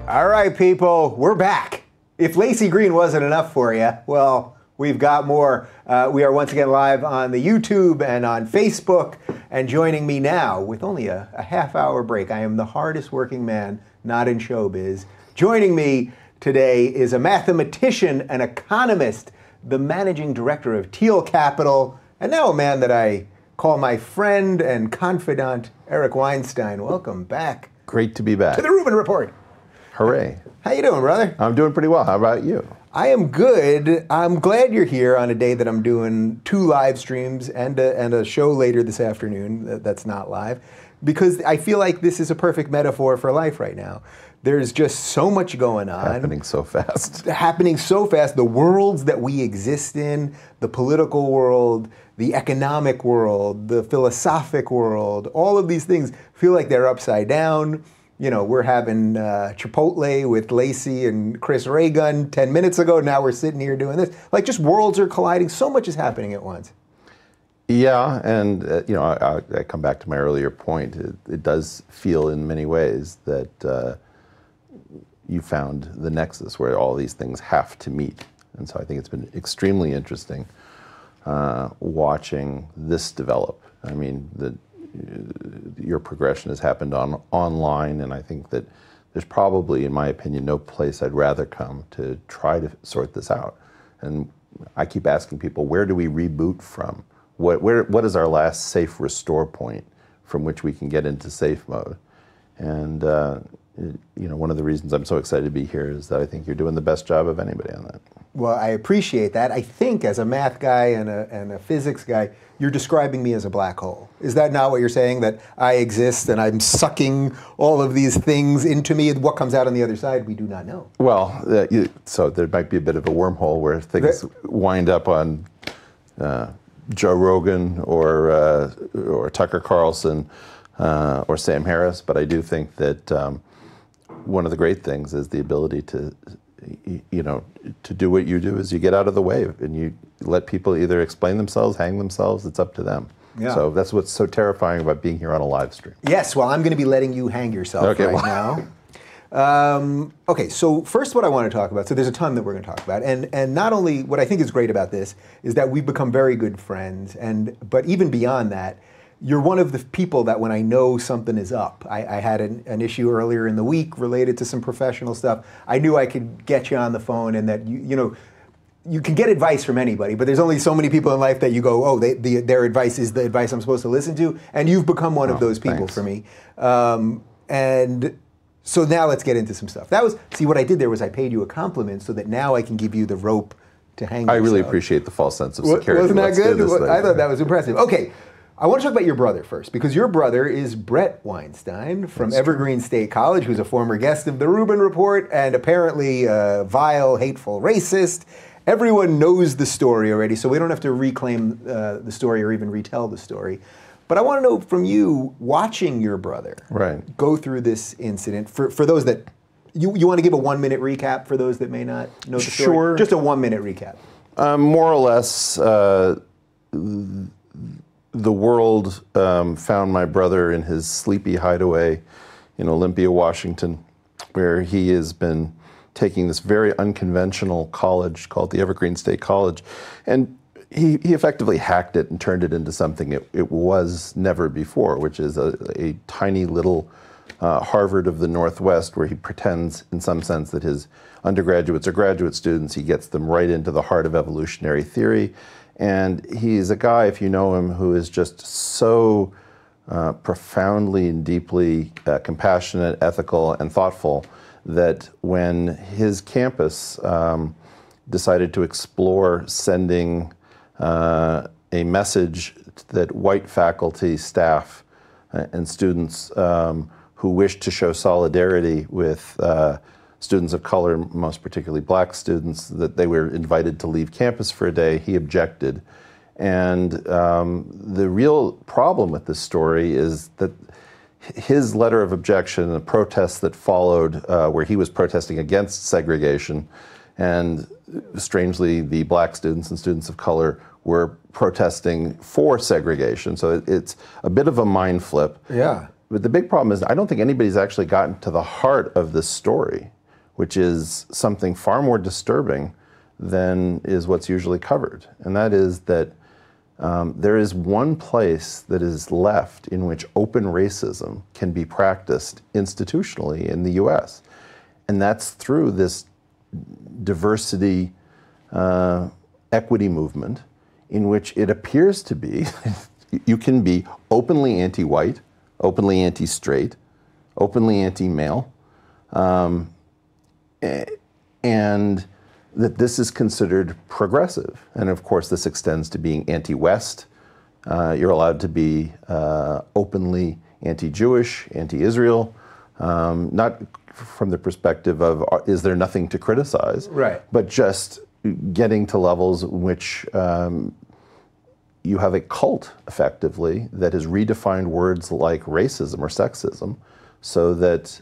All right, people, we're back. If Lacey Green wasn't enough for you, well, we've got more. We are once again live on the YouTube and on Facebook. And joining me now, with only a half-hour break, I am the hardest working man not in showbiz. Joining me today is a mathematician, an economist, the managing director of Teal Capital, and now a man that I call my friend and confidant, Eric Weinstein. Welcome back. Great to be back. To the Rubin Report. Hooray. How you doing, brother? I'm doing pretty well. How about you? I am good. I'm glad you're here on a day that I'm doing 2 live streams and a show later this afternoon that's not live, because I feel like this is a perfect metaphor for life right now. There's just so much going on. Happening so fast. Happening so fast. The worlds that we exist in, the political world, the economic world, the philosophic world, all of these things feel like they're upside down. You know, we're having Chipotle with Lacey and Chris Raygun 10 minutes ago. Now we're sitting here doing this. Like, just worlds are colliding. So much is happening at once. Yeah, and you know, I come back to my earlier point. It does feel in many ways that you found the nexus where all these things have to meet. And so I think it's been extremely interesting watching this develop. I mean, your progression has happened online, and I think that there's probably, in my opinion, no place I'd rather come to try to sort this out. And I keep asking people, where do we reboot from? What is our last safe restore point from which we can get into safe mode? And you know, one of the reasons I'm so excited to be here is that I think you're doing the best job of anybody on that. Well, I appreciate that. I think as a math guy and a physics guy, you're describing me as a black hole. Is that not what you're saying, that I exist and I'm sucking all of these things into me? What comes out on the other side, we do not know. Well, so there might be a bit of a wormhole where things wind up on Joe Rogan or Tucker Carlson or Sam Harris, but I do think that one of the great things is the ability to, you know, to do what you do is you get out of the way and you let people either explain themselves, hang themselves. It's up to them. Yeah. So that's what's so terrifying about being here on a live stream. Yes, well, I'm going to be letting you hang yourself now. Okay, so first what I want to talk about, so there's a ton that we're going to talk about, and not only what I think is great about this is that we've become very good friends, but even beyond that, you're one of the people that when I know something is up, I had an issue earlier in the week related to some professional stuff. I knew I could get you on the phone and that, you know, you can get advice from anybody, but there's only so many people in life that you go, oh, their advice is the advice I'm supposed to listen to, and you've become one of those people for me. And so now let's get into some stuff. See, what I did there was I paid you a compliment so that now I can give you the rope to hang yourself. I really appreciate the false sense of security. Wasn't that good? I thought that was impressive. Okay. I want to talk about your brother first, because your brother is Bret Weinstein from Evergreen State College, who's a former guest of the Rubin Report and apparently a vile, hateful racist. Everyone knows the story already, so we don't have to reclaim the story or even retell the story. But I want to know from you, watching your brother go through this incident, for those that, you want to give a 1-minute recap for those that may not know the story? Sure. Just a 1-minute recap. More or less, the world found my brother in his sleepy hideaway in Olympia, Washington, where he has been taking this very unconventional college called the Evergreen State College. And he effectively hacked it and turned it into something it was never before, which is a tiny little Harvard of the Northwest, where he pretends, in some sense, that his undergraduates or graduate students, he gets them right into the heart of evolutionary theory. And he's a guy, if you know him, who is just so profoundly and deeply compassionate, ethical, and thoughtful that when his campus decided to explore sending a message that white faculty, staff, and students who wished to show solidarity with students of color, most particularly black students, that they were invited to leave campus for a day, he objected. And the real problem with this story is that his letter of objection, the protests that followed, where he was protesting against segregation, and strangely, the black students and students of color were protesting for segregation. So it's a bit of a mind flip. Yeah. But the big problem is I don't think anybody's actually gotten to the heart of this story. which is something far more disturbing than is what's usually covered. And that is that there is one place that is left in which open racism can be practiced institutionally in the US. And that's through this diversity equity movement, in which it appears to be you can be openly anti-white, openly anti-straight, openly anti-male, and that this is considered progressive. And of course, this extends to being anti-West. You're allowed to be openly anti-Jewish, anti-Israel, not from the perspective of is there nothing to criticize, right, but just getting to levels in which you have a cult, effectively, that has redefined words like racism or sexism so that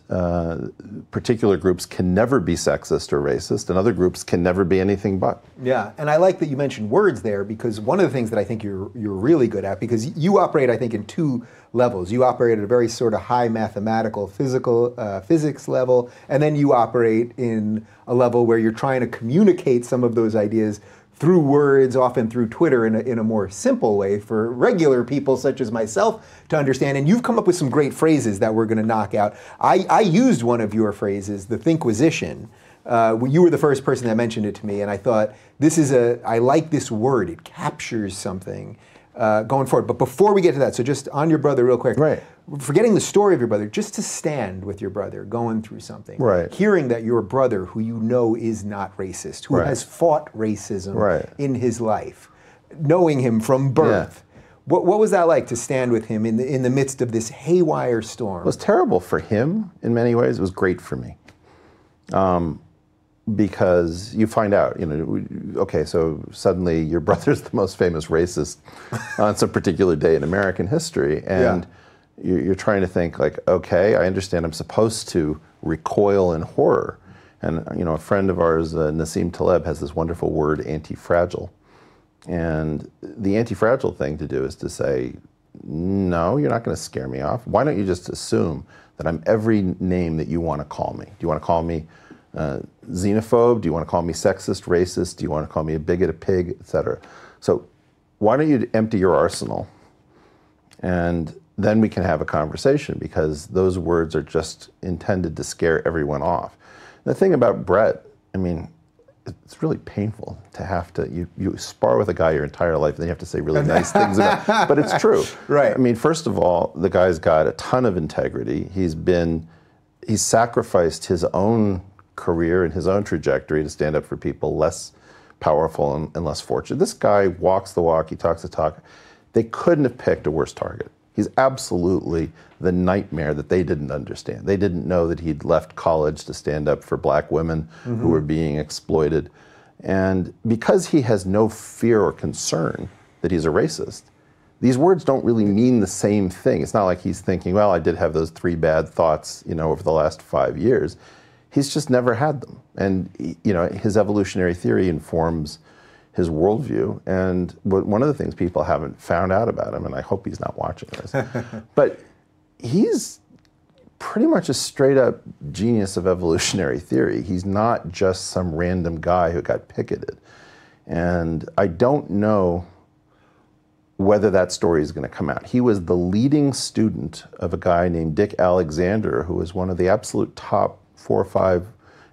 particular groups can never be sexist or racist, and other groups can never be anything but. Yeah, and I like that you mentioned words there, because one of the things that I think you're really good at, because you operate, I think, in two levels. You operate at a very sort of high mathematical, physics level, and then you operate in a level where you're trying to communicate some of those ideas through words, often through Twitter, in a more simple way for regular people such as myself to understand. And you've come up with some great phrases that we're going to knock out. I used one of your phrases, the Thinkuisition. You were the first person that mentioned it to me, and I thought, I like this word. It captures something going forward. But before we get to that, so just on your brother real quick. Right. Forgetting the story of your brother, just to stand with your brother going through something. Right. Hearing that your brother, who you know is not racist, who right. has fought racism right. in his life, knowing him from birth. Yeah. What was that like to stand with him in the midst of this haywire storm? It was terrible for him in many ways. It was great for me. Because you find out, okay, so suddenly your brother's the most famous racist on some particular day in American history, and you're trying to think like, okay, I understand I'm supposed to recoil in horror. And a friend of ours, Nassim Taleb, has this wonderful word, anti-fragile. And the anti-fragile thing to do is to say, no, you're not going to scare me off. Why don't you just assume that I'm every name that you want to call me? Do you want to call me xenophobe? Do you want to call me sexist, racist? Do you want to call me a bigot, a pig, etc.? So why don't you empty your arsenal, and then we can have a conversation, because those words are just intended to scare everyone off. The thing about Bret, I mean, it's really painful to have to, you spar with a guy your entire life, and then you have to say really nice things about, but it's true. Right. I mean, first of all, the guy's got a ton of integrity. He's sacrificed his own career and his own trajectory to stand up for people less powerful and less fortunate. This guy walks the walk, he talks the talk. They couldn't have picked a worse target. He's absolutely the nightmare that they didn't understand. They didn't know that he'd left college to stand up for black women who were being exploited. And because he has no fear or concern that he's a racist, these words don't really mean the same thing. It's not like he's thinking, well, I did have those 3 bad thoughts, over the last 5 years. He's just never had them. And his evolutionary theory informs his worldview. And one of the things people haven't found out about him, and I hope he's not watching this, but he's pretty much a straight up genius of evolutionary theory. He's not just some random guy who got picketed. And I don't know whether that story is going to come out. He was the leading student of a guy named Dick Alexander, who was one of the absolute top 4 or 5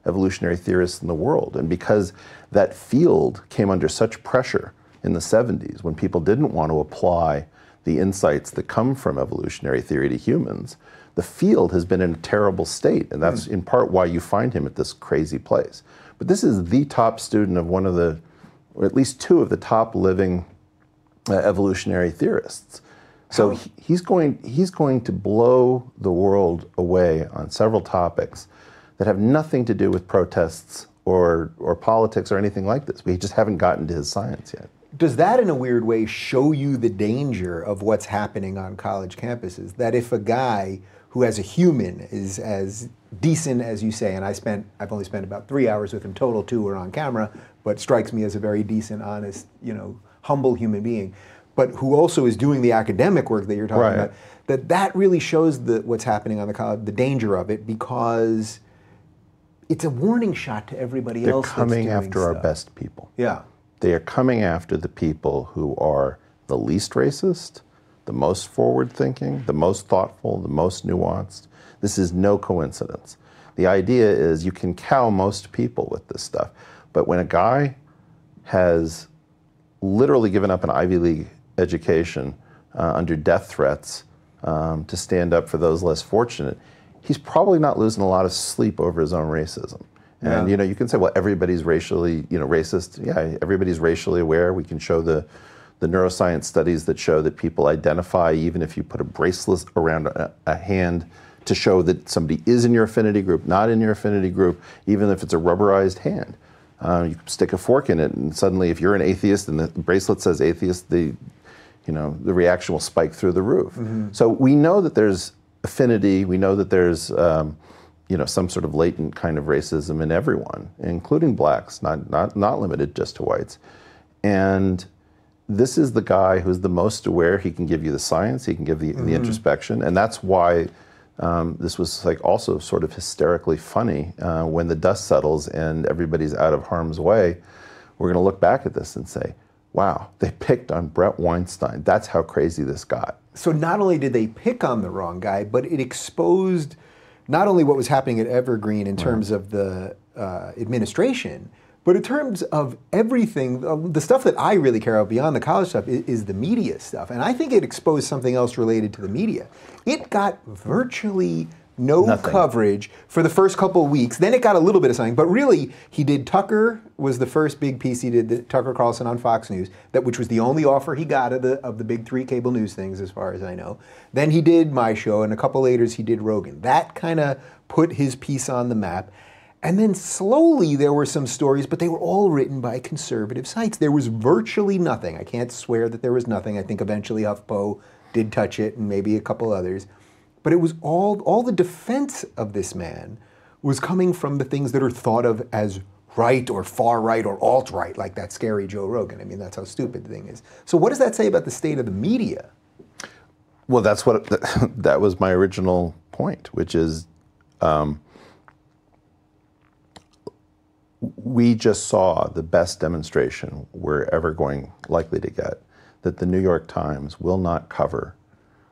evolutionary theorists in the world. And because that field came under such pressure in the 70s, when people didn't want to apply the insights that come from evolutionary theory to humans, the field has been in a terrible state. And that's in part why you find him at this crazy place. But this is the top student of one of the, or at least 2 of the top living evolutionary theorists. So he's going to blow the world away on several topics that have nothing to do with protests or politics or anything like this. We just haven't gotten to his science yet. Does that, in a weird way, show you the danger of what's happening on college campuses? That if a guy who, as a human, is as decent as you say, and I've only spent about 3 hours with him total, 2 were on camera, but strikes me as a very decent, honest, humble human being, but who also is doing the academic work that you're talking about, that really shows what's happening on the college, the danger of it, because it's a warning shot to everybody else. They're coming after our best people. Yeah. They are coming after the people who are the least racist, the most forward-thinking, the most thoughtful, the most nuanced. This is no coincidence. The idea is you can cow most people with this stuff, but when a guy has literally given up an Ivy League education under death threats to stand up for those less fortunate, he's probably not losing a lot of sleep over his own racism. And you can say, well, everybody's racially, racist. Yeah, everybody's racially aware. We can show the neuroscience studies that show that people identify, even if you put a bracelet around a hand, to show that somebody is in your affinity group, not in your affinity group, even if it's a rubberized hand. You stick a fork in it, and suddenly, if you're an atheist and the bracelet says atheist, the reaction will spike through the roof. So we know that there's affinity. We know that there's some sort of latent kind of racism in everyone, including blacks, not limited just to whites. And this is the guy who's the most aware. He can give you the science. He can give the introspection, and that's why this was also sort of hysterically funny when the dust settles and everybody's out of harm's way. We're going to look back at this and say, wow, they picked on Bret Weinstein. That's how crazy this got. So not only did they pick on the wrong guy, but it exposed not only what was happening at Evergreen in terms of the administration, but in terms of everything. The stuff that I really care about beyond the college stuff is the media stuff. And I think it exposed something else related to the media. It got virtually no coverage for the first couple of weeks. Then it got a little bit of something. But really, he did Tucker, was the first big piece he did, Tucker Carlson on Fox News, which was the only offer he got of the big three cable news things, as far as I know. Then he did my show, and a couple later he did Rogan. That kind of put his piece on the map. And then slowly there were some stories, but they were all written by conservative sites. There was virtually nothing. I can't swear that there was nothing. I think eventually HuffPo did touch it, and maybe a couple others. But it was all the defense of this man was coming from the things that are thought of as right or far right or alt-right, like that scary Joe Rogan. I mean, that's how stupid the thing is. So what does that say about the state of the media? Well, that was my original point, which is we just saw the best demonstration we're ever likely to get, that the New York Times will not cover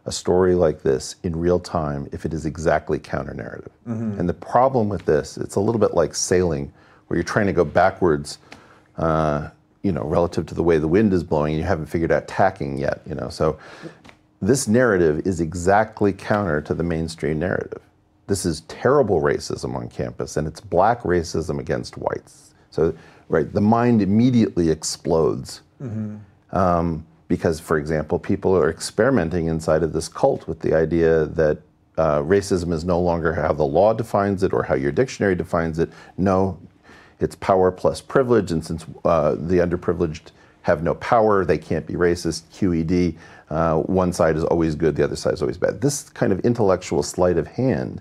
a story like this in real time if it is exactly counter-narrative. And the problem with this, it's a little bit like sailing, where you're trying to go backwards, relative to the way the wind is blowing, and you haven't figured out tacking yet. So this narrative is exactly counter to the mainstream narrative. This is terrible racism on campus, and it's black racism against whites. So, the mind immediately explodes. Because, for example, people are experimenting inside of this cult with the idea that racism is no longer how the law defines it or how your dictionary defines it. No, it's power plus privilege, and since the underprivileged have no power, they can't be racist, QED. One side is always good, the other side is always bad. This kind of intellectual sleight of hand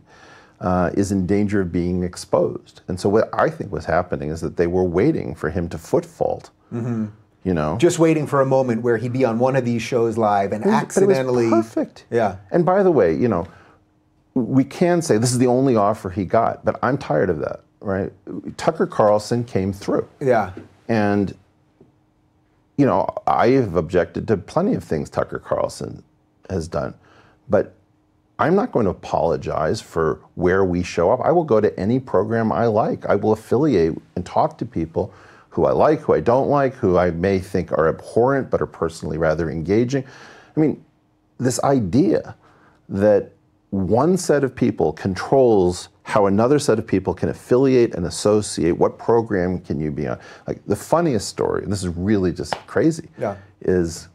is in danger of being exposed. And so what I think was happening is that they were waiting for him to foot fault. Just waiting for a moment where he'd be on one of these shows live and accidentally. But it was perfect. Yeah. And by the way, we can say this is the only offer he got, but I'm tired of that, right? Tucker Carlson came through. Yeah. And, I have objected to plenty of things Tucker Carlson has done, but I'm not going to apologize for where we show up. I will go to any program I like. I will affiliate and talk to people who I like, who I don't like, who I may think are abhorrent but are personally rather engaging. I mean, this idea that one set of people controls how another set of people can affiliate and associate, what program can you be on? Like, the funniest story, and this is really just crazy, is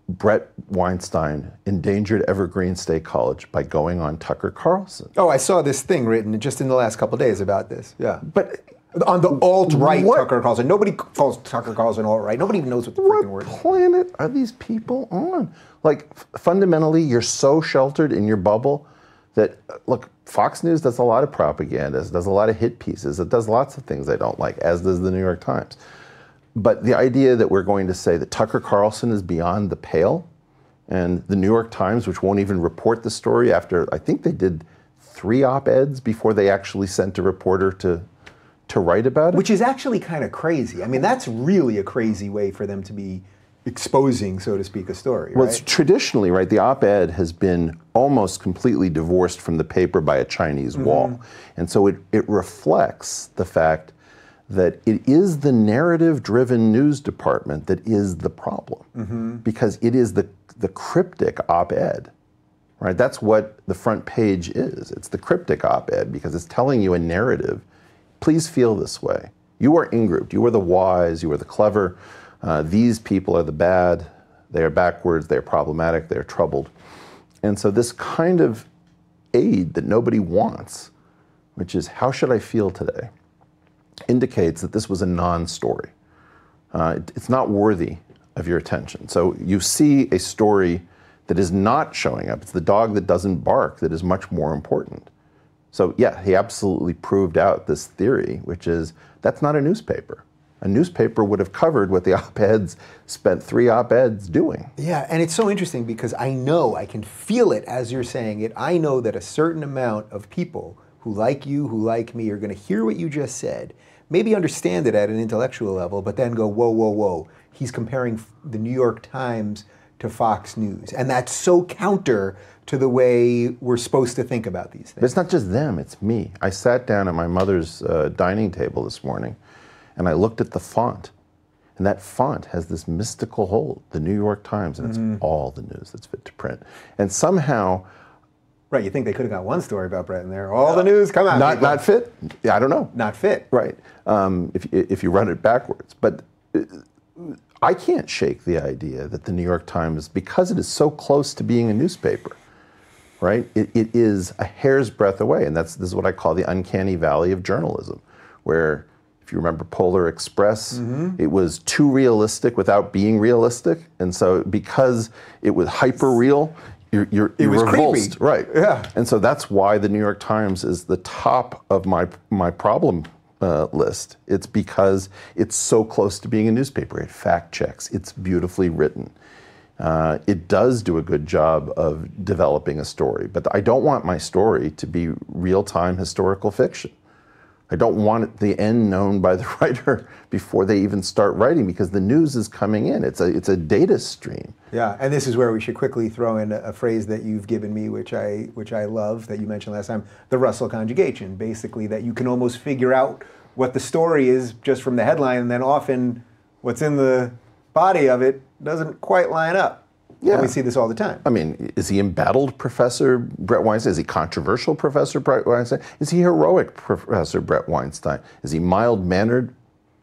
Bret Weinstein endangered Evergreen State College by going on Tucker Carlson. Oh, I saw this thing written just in the last couple of days about this. Yeah. But on the alt-right Tucker Carlson. Nobody calls Tucker Carlson alt-right. Nobody even knows what the freaking word is. What planet are these people on? Fundamentally, you're so sheltered in your bubble that, look, Fox News does a lot of propaganda, does a lot of hit pieces, it does lots of things I don't like, as does the New York Times. But the idea that we're going to say that Tucker Carlson is beyond the pale, and the New York Times, which won't even report the story after, I think they did 3 op-eds before they actually sent a reporter to to write about it. Which is actually kind of crazy. I mean, that's really a crazy way for them to be exposing, so to speak, a story, Well, right? it's traditionally, right, the op-ed has been almost completely divorced from the paper by a Chinese wall. And so it reflects the fact that it is the narrative-driven news department that is the problem, because it is the cryptic op-ed, right? That's what the front page is. It's the cryptic op-ed because it's telling you a narrative. Please feel this way. You are in-grouped. You are the wise. You are the clever. These people are the bad. They are backwards. They are problematic. They are troubled. And so this kind of aid that nobody wants, which is how should I feel today, indicates that this was a non-story. It's not worthy of your attention. So you see a story that is not showing up. It's the dog that doesn't bark that is much more important. So yeah, he absolutely proved out this theory, which is that's not a newspaper. A newspaper would have covered what the op-eds spent 3 op-eds doing. Yeah, and it's so interesting because I know, I can feel it as you're saying it. I know that a certain amount of people who like you, who like me, are going to hear what you just said, maybe understand it at an intellectual level, but then go, whoa, whoa, whoa. He's comparing the New York Times to Fox News. And that's so counter to the way we're supposed to think about these things. But it's not just them, it's me. I sat down at my mother's dining table this morning, and I looked at the font. And that font has this mystical hold, the New York Times, and it's all the news that's fit to print. And somehow... Right, you think they could have got one story about Bret in there. All the news, come on. Not fit? Yeah, I don't know. Not fit. Right, if you run it backwards. But I can't shake the idea that the New York Times, because it is so close to being a newspaper, right? It is a hair's breadth away, and this is what I call the uncanny valley of journalism, where, if you remember Polar Express, it was too realistic without being realistic, and so because it was hyper-real, you're revulsed, creepy. right? Yeah. And so that's why the New York Times is the top of my problem list. It's because it's so close to being a newspaper. It fact checks. It's beautifully written. It does do a good job of developing a story, but I don't want my story to be real-time historical fiction. I don't want the end known by the writer before they even start writing, because the news is coming in. It's a data stream. Yeah, and this is where we should quickly throw in a phrase that you've given me, which I love, that you mentioned last time, the Russell conjugation. Basically, that you can almost figure out what the story is just from the headline, and then often what's in the body of it doesn't quite line up. Yeah. And we see this all the time. I mean, is he embattled Professor Bret Weinstein? Is he controversial Professor Bret Weinstein? Is he heroic Professor Bret Weinstein? Is he mild-mannered?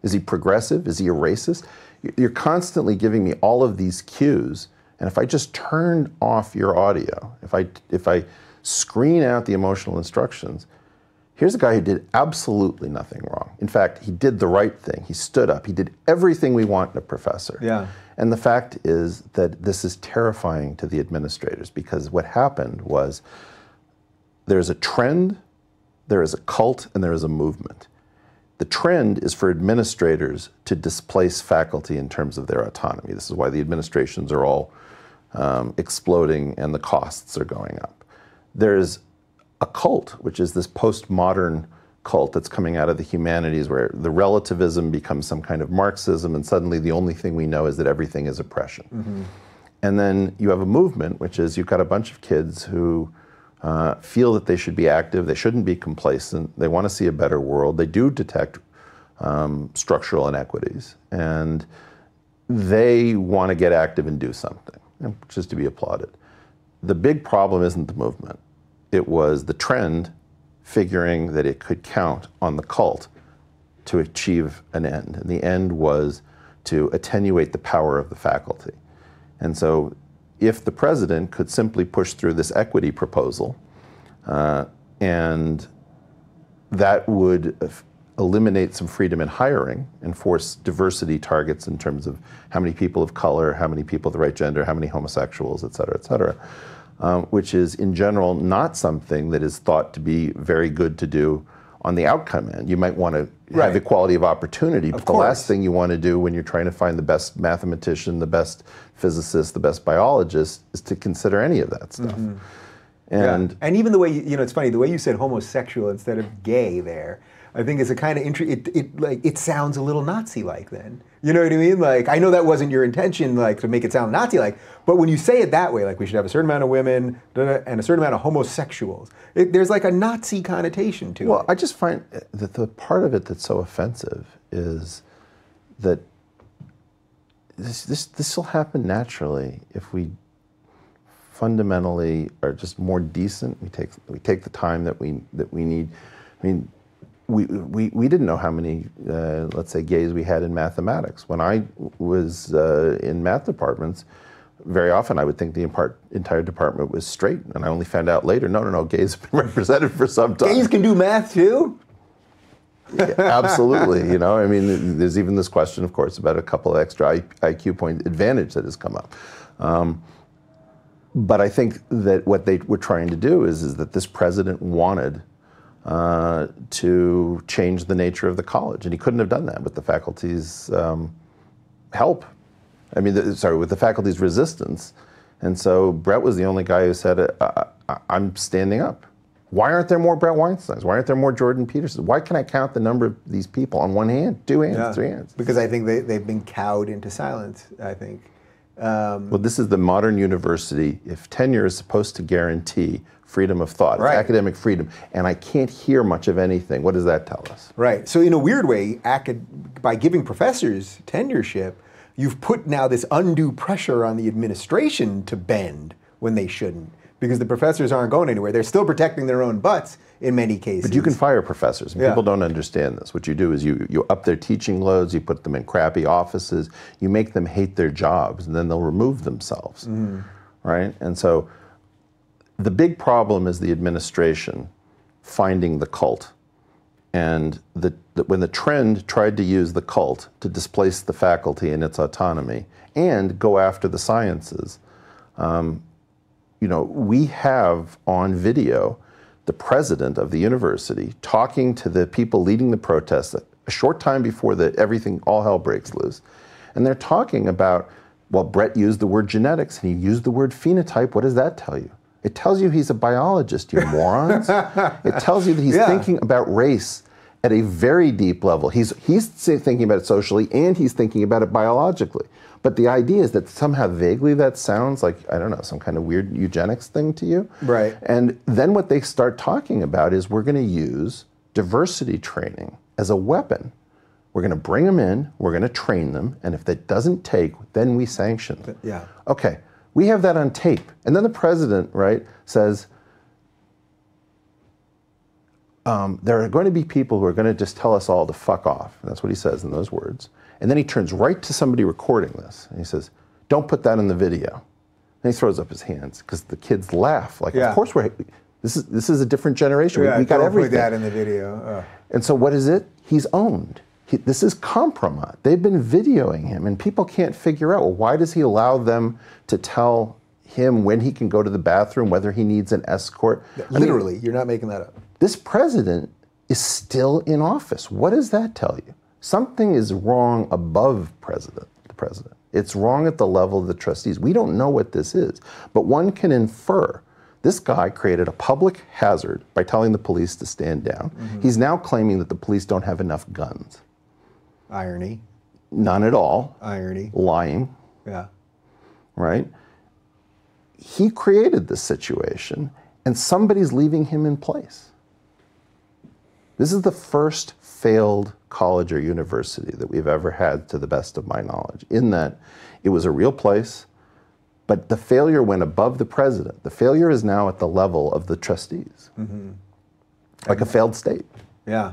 Is he progressive? Is he a racist? You're constantly giving me all of these cues, and if I just turn off your audio, if I screen out the emotional instructions, here's a guy who did absolutely nothing wrong. In fact, he did the right thing. He stood up. He did everything we want in a professor. Yeah. And the fact is that this is terrifying to the administrators, because what happened was there's a trend, there is a cult, and there is a movement. The trend is for administrators to displace faculty in terms of their autonomy. This is why the administrations are all exploding and the costs are going up. There's a cult, which is this postmodern cult that's coming out of the humanities, where the relativism becomes some kind of Marxism, and suddenly the only thing we know is that everything is oppression. And then you have a movement, which is you've got a bunch of kids who feel that they should be active, they shouldn't be complacent, they want to see a better world, they do detect structural inequities, and they want to get active and do something, which is to be applauded. The big problem isn't the movement. It was the trend figuring that it could count on the cult to achieve an end. And the end was to attenuate the power of the faculty. And so if the president could simply push through this equity proposal, and that would eliminate some freedom in hiring and force diversity targets in terms of how many people of color, how many people of the right gender, how many homosexuals, et cetera, which is in general not something that is thought to be very good to do on the outcome end. You might want to have equality of opportunity, but the last thing you want to do when you're trying to find the best mathematician, the best physicist, the best biologist, is to consider any of that stuff. And even the way, it's funny, the way you said homosexual instead of gay there, I think it's a kind of it sounds a little Nazi-like then. You know what I mean? Like, I know that wasn't your intention, like, to make it sound Nazi-like, but when you say it that way, like, we should have a certain amount of women and a certain amount of homosexuals, there's like a Nazi connotation to it. Well, I just find that the part of it that's so offensive is that this will happen naturally if we fundamentally are just more decent. We take the time that we need. I mean, we didn't know how many, let's say, gays we had in mathematics. When I was in math departments, very often I would think the entire department was straight, and I only found out later, no, gays have been represented for some time. Gays can do math too? Yeah, absolutely, you know. I mean, there's even this question, of course, about a couple of extra IQ point advantage that has come up. But I think that what they were trying to do is that this president wanted to change the nature of the college, and he couldn't have done that with the faculty's help. I mean, with the faculty's resistance. And so Bret was the only guy who said, I'm standing up. Why aren't there more Bret Weinsteins? Why aren't there more Jordan Petersons? Why can I count the number of these people on one hand, 2 hands, 3 hands? Because I think they've been cowed into silence, I think. Well, this is the modern university. If tenure is supposed to guarantee freedom of thought, right, academic freedom, and I can't hear much of anything, what does that tell us? Right. So in a weird way, by giving professors tenureship, you've put now this undue pressure on the administration to bend when they shouldn't, because the professors aren't going anywhere. They're still protecting their own butts in many cases. But you can fire professors, and people don't understand this. What you do is you up their teaching loads, you put them in crappy offices, you make them hate their jobs, and then they'll remove themselves, right? And so the big problem is the administration finding the cult. And when the trend tried to use the cult to displace the faculty and its autonomy and go after the sciences, you know, we have on video the president of the university talking to the people leading the protests a short time before all hell breaks loose. And they're talking about, well, Bret used the word genetics and he used the word phenotype. What does that tell you? It tells you he's a biologist, you morons. It tells you that he's thinking about race at a very deep level. He's thinking about it socially and he's thinking about it biologically. But the idea is that somehow vaguely that sounds like, I don't know, some kind of weird eugenics thing to you. Right. And then what they start talking about is we're going to use diversity training as a weapon. We're going to bring them in, we're going to train them, and if that doesn't take, then we sanction them. Yeah. Okay, we have that on tape. And then the president, right, says, there are going to be people who are going to just tell us all to fuck off. And that's what he says in those words. And then he turns right to somebody recording this, and he says, don't put that in the video. And he throws up his hands, because the kids laugh. Like, of course this is a different generation. We got everything. Put that in the video. And so what is it? He's owned. This is compromise. They've been videoing him, and people can't figure out, well, why does he allow them to tell him when he can go to the bathroom, whether he needs an escort? Literally, you're not making that up. This president is still in office. What does that tell you? Something is wrong above the president. It's wrong at the level of the trustees. We don't know what this is, but one can infer this guy created a public hazard by telling the police to stand down. He's now claiming that the police don't have enough guns. Irony. None at all. Irony. Lying. Yeah. Right? He created this situation, and somebody's leaving him in place. This is the first failed college or university that we've ever had, to the best of my knowledge, in that it was a real place, but the failure went above the president. The failure is now at the level of the trustees, like a failed state. Yeah.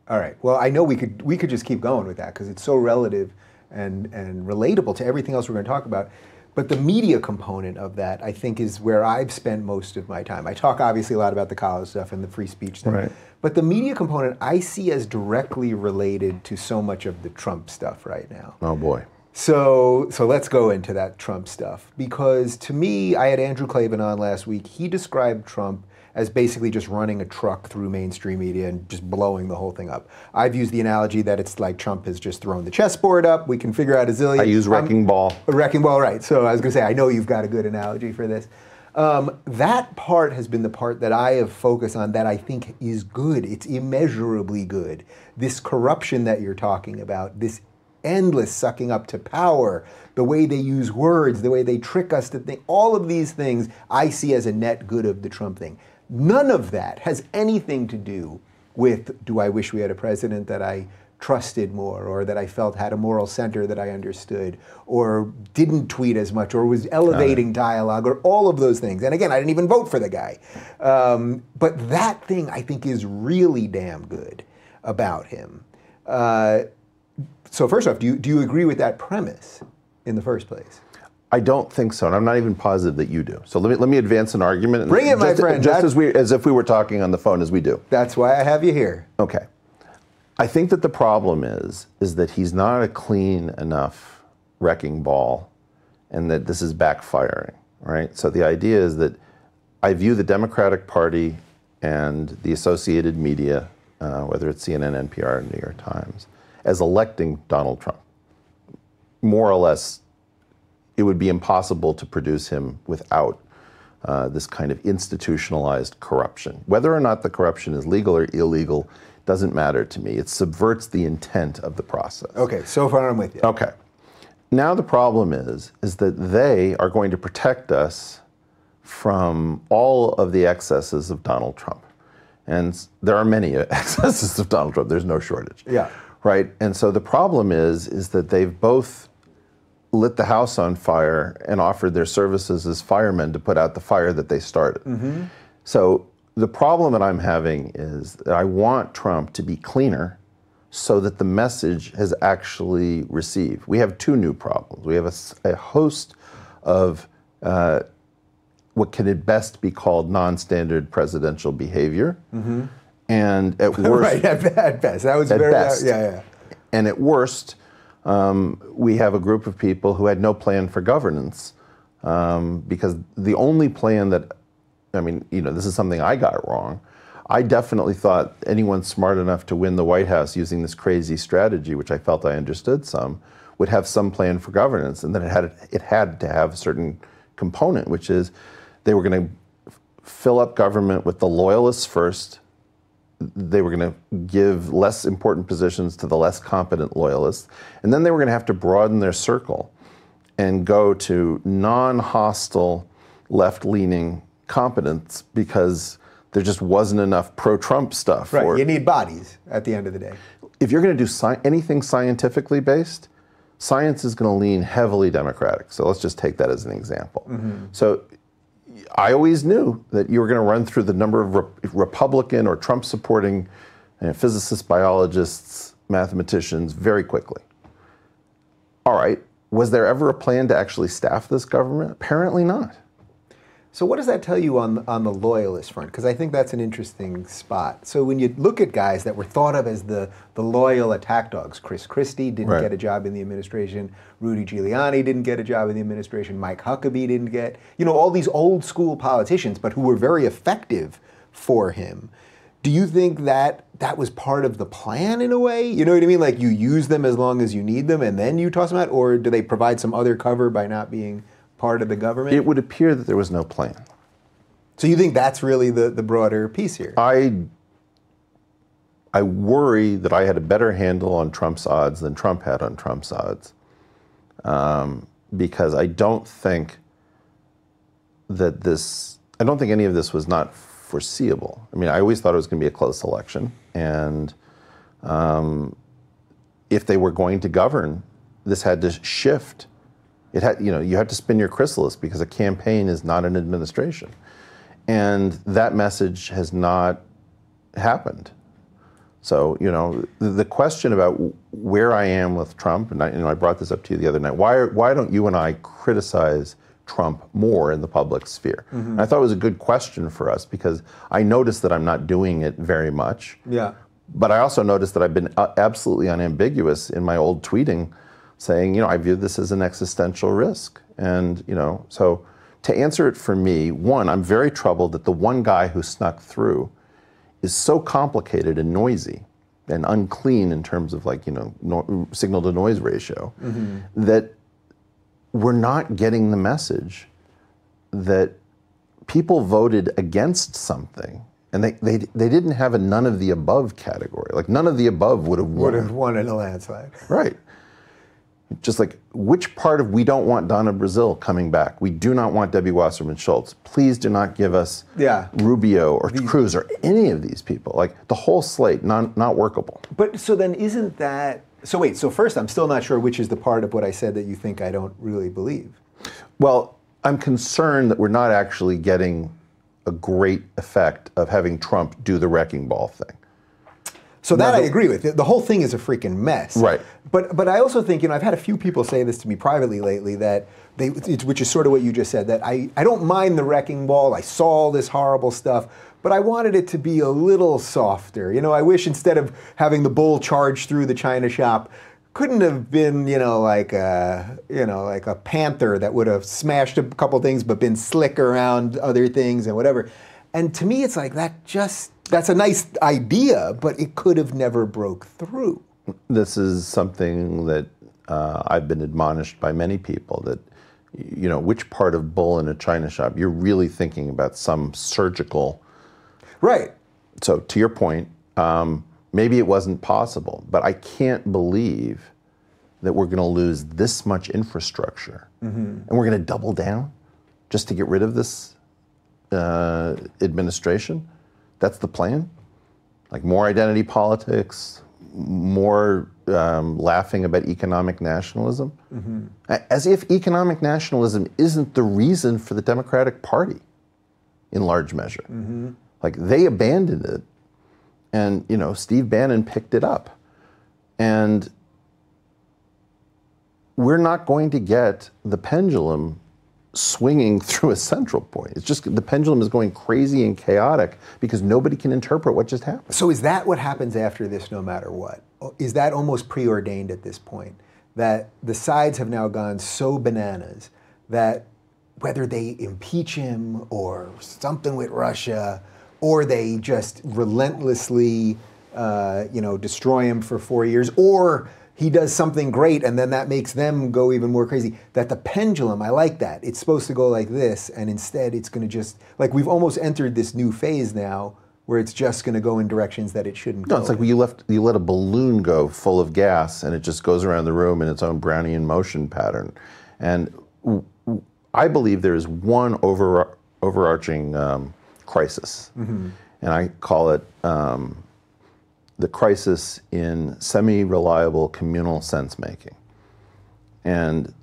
All right. Well, I know we could just keep going with that, because it's so relative and relatable to everything else we're going to talk about. But the media component of that, I think, is where I've spent most of my time. I talk obviously a lot about the college stuff and the free speech stuff. Right. But the media component I see as directly related to so much of the Trump stuff right now. Oh boy. So let's go into that Trump stuff, because to me, I had Andrew Klavan on last week. He described Trump as basically just running a truck through mainstream media and just blowing the whole thing up. I've used the analogy that it's like Trump has just thrown the chessboard up. We can figure out a zillion. I use wrecking ball. A wrecking ball, right. So I was going to say, I know you've got a good analogy for this. That part has been the part that I have focused on that I think is good. It's immeasurably good. This corruption that you're talking about, this endless sucking up to power, the way they use words, the way they trick us to think, all of these things I see as a net good of the Trump thing. None of that has anything to do with, do I wish we had a president that I trusted more, or that I felt had a moral center that I understood, or didn't tweet as much, or was elevating dialogue, or all of those things. And again, I didn't even vote for the guy. But that thing I think is really damn good about him. So first off, do you agree with that premise in the first place? I don't think so, and I'm not even positive that you do. So let me advance an argument. Bring it, my friend. Just as if we were talking on the phone, as we do. That's why I have you here. Okay. I think that the problem is that he's not a clean enough wrecking ball, and that this is backfiring, right? So the idea is that I view the Democratic Party and the associated media, whether it's CNN, NPR, or New York Times, as electing Donald Trump. More or less, it would be impossible to produce him without this kind of institutionalized corruption. Whether or not the corruption is legal or illegal doesn't matter to me. It subverts the intent of the process. Okay, so far I'm with you. Okay. Now the problem is that they are going to protect us from all of the excesses of Donald Trump. And there are many excesses of Donald Trump. There's no shortage. Yeah. Right? And so the problem is that they've both lit the house on fire and offered their services as firemen to put out the fire that they started. Mm-hmm. So the problem that I'm having is that I want Trump to be cleaner so that the message has actually received. We have two new problems. We have a host of what can at best be called non-standard presidential behavior. Mm-hmm. And at worst... right, at best. That was at very... best. Yeah. And at worst, we have a group of people who had no plan for governance because the only plan that, I mean, this is something I got wrong. I definitely thought anyone smart enough to win the White House using this crazy strategy, which I felt I understood some, would have some plan for governance, and then it had to have a certain component, which is they were going to fill up government with the loyalists first. They were going to give less important positions to the less competent loyalists, and then they were going to have to broaden their circle and go to non-hostile, left-leaning competence because there just wasn't enough pro-Trump stuff. Right, you need bodies at the end of the day. If you're going to do anything scientifically based, science is going to lean heavily Democratic. So let's just take that as an example. Mm-hmm. So I always knew that you were going to run through the number of Republican or Trump-supporting physicists, biologists, mathematicians very quickly. All right, was there ever a plan to actually staff this government? Apparently not. So what does that tell you on the loyalist front? Because I think that's an interesting spot. So when you look at guys that were thought of as the loyal attack dogs, Chris Christie didn't get a job in the administration, Rudy Giuliani didn't get a job in the administration, Mike Huckabee didn't get, all these old school politicians, but who were very effective for him. Do you think that was part of the plan in a way? You know what I mean? Like you use them as long as you need them and then you toss them out? Or do they provide some other cover by not being part of the government? It would appear that there was no plan. So you think that's really the broader piece here? I worry that I had a better handle on Trump's odds than Trump had on Trump's odds. Because I don't think any of this was not foreseeable. I mean, I always thought it was going to be a close election. And if they were going to govern, this had to shift. It had, you had to spin your chrysalis because a campaign is not an administration. And that message has not happened. So, the question about where I am with Trump, and I brought this up to you the other night, why don't you and I criticize Trump more in the public sphere? Mm-hmm. And I thought it was a good question for us because I noticed that I'm not doing it very much. Yeah. But I also noticed that I've been absolutely unambiguous in my old tweeting, saying, I view this as an existential risk. And, so to answer it for me, one, I'm very troubled that the one guy who snuck through is so complicated and noisy and unclean in terms of signal to noise ratio, that we're not getting the message that people voted against something, and they didn't have a none of the above category. Like none of the above would have won. Would have won in a landslide. Right. Just like, which part of we don't want Donna Brazile coming back? We do not want Debbie Wasserman Schultz. Please do not give us Rubio or Cruz or any of these people. Like the whole slate, not workable. But so then isn't that, so wait, so first I'm still not sure which is the part of what I said that you think I don't really believe. Well, I'm concerned that we're not actually getting a great effect of having Trump do the wrecking ball thing. So that I agree with. The whole thing is a freaking mess. Right. But I also think, I've had a few people say this to me privately lately, that which is sort of what you just said, that I don't mind the wrecking ball. I saw all this horrible stuff, but I wanted it to be a little softer. I wish instead of having the bull charge through the china shop, couldn't have been, like a panther that would have smashed a couple things but been slick around other things and whatever. And to me, it's like that's a nice idea, but it could have never broke through. This is something that I've been admonished by many people, that, which part of bull in a china shop, you're really thinking about some surgical. Right. So to your point, maybe it wasn't possible, but I can't believe that we're going to lose this much infrastructure, and we're going to double down just to get rid of this administration. That's the plan? Like more identity politics, more laughing about economic nationalism? As if economic nationalism isn't the reason for the Democratic Party, in large measure. Like they abandoned it, and Steve Bannon picked it up. And we're not going to get the pendulum swinging through a central point. It's just the pendulum is going crazy and chaotic because nobody can interpret what just happened. So is that what happens after this no matter what? Is that almost preordained at this point? That the sides have now gone so bananas that whether they impeach him or something with Russia, or they just relentlessly destroy him for 4 years, or he does something great and then that makes them go even more crazy. That the pendulum, I like that. It's supposed to go like this, and instead it's going to just, like we've almost entered this new phase now where it's just going to go in directions that it shouldn't go. No, it's like you let a balloon go full of gas and it just goes around the room in its own Brownian motion pattern. And I believe there is one overarching crisis, and I call it the crisis in semi-reliable communal sense-making. And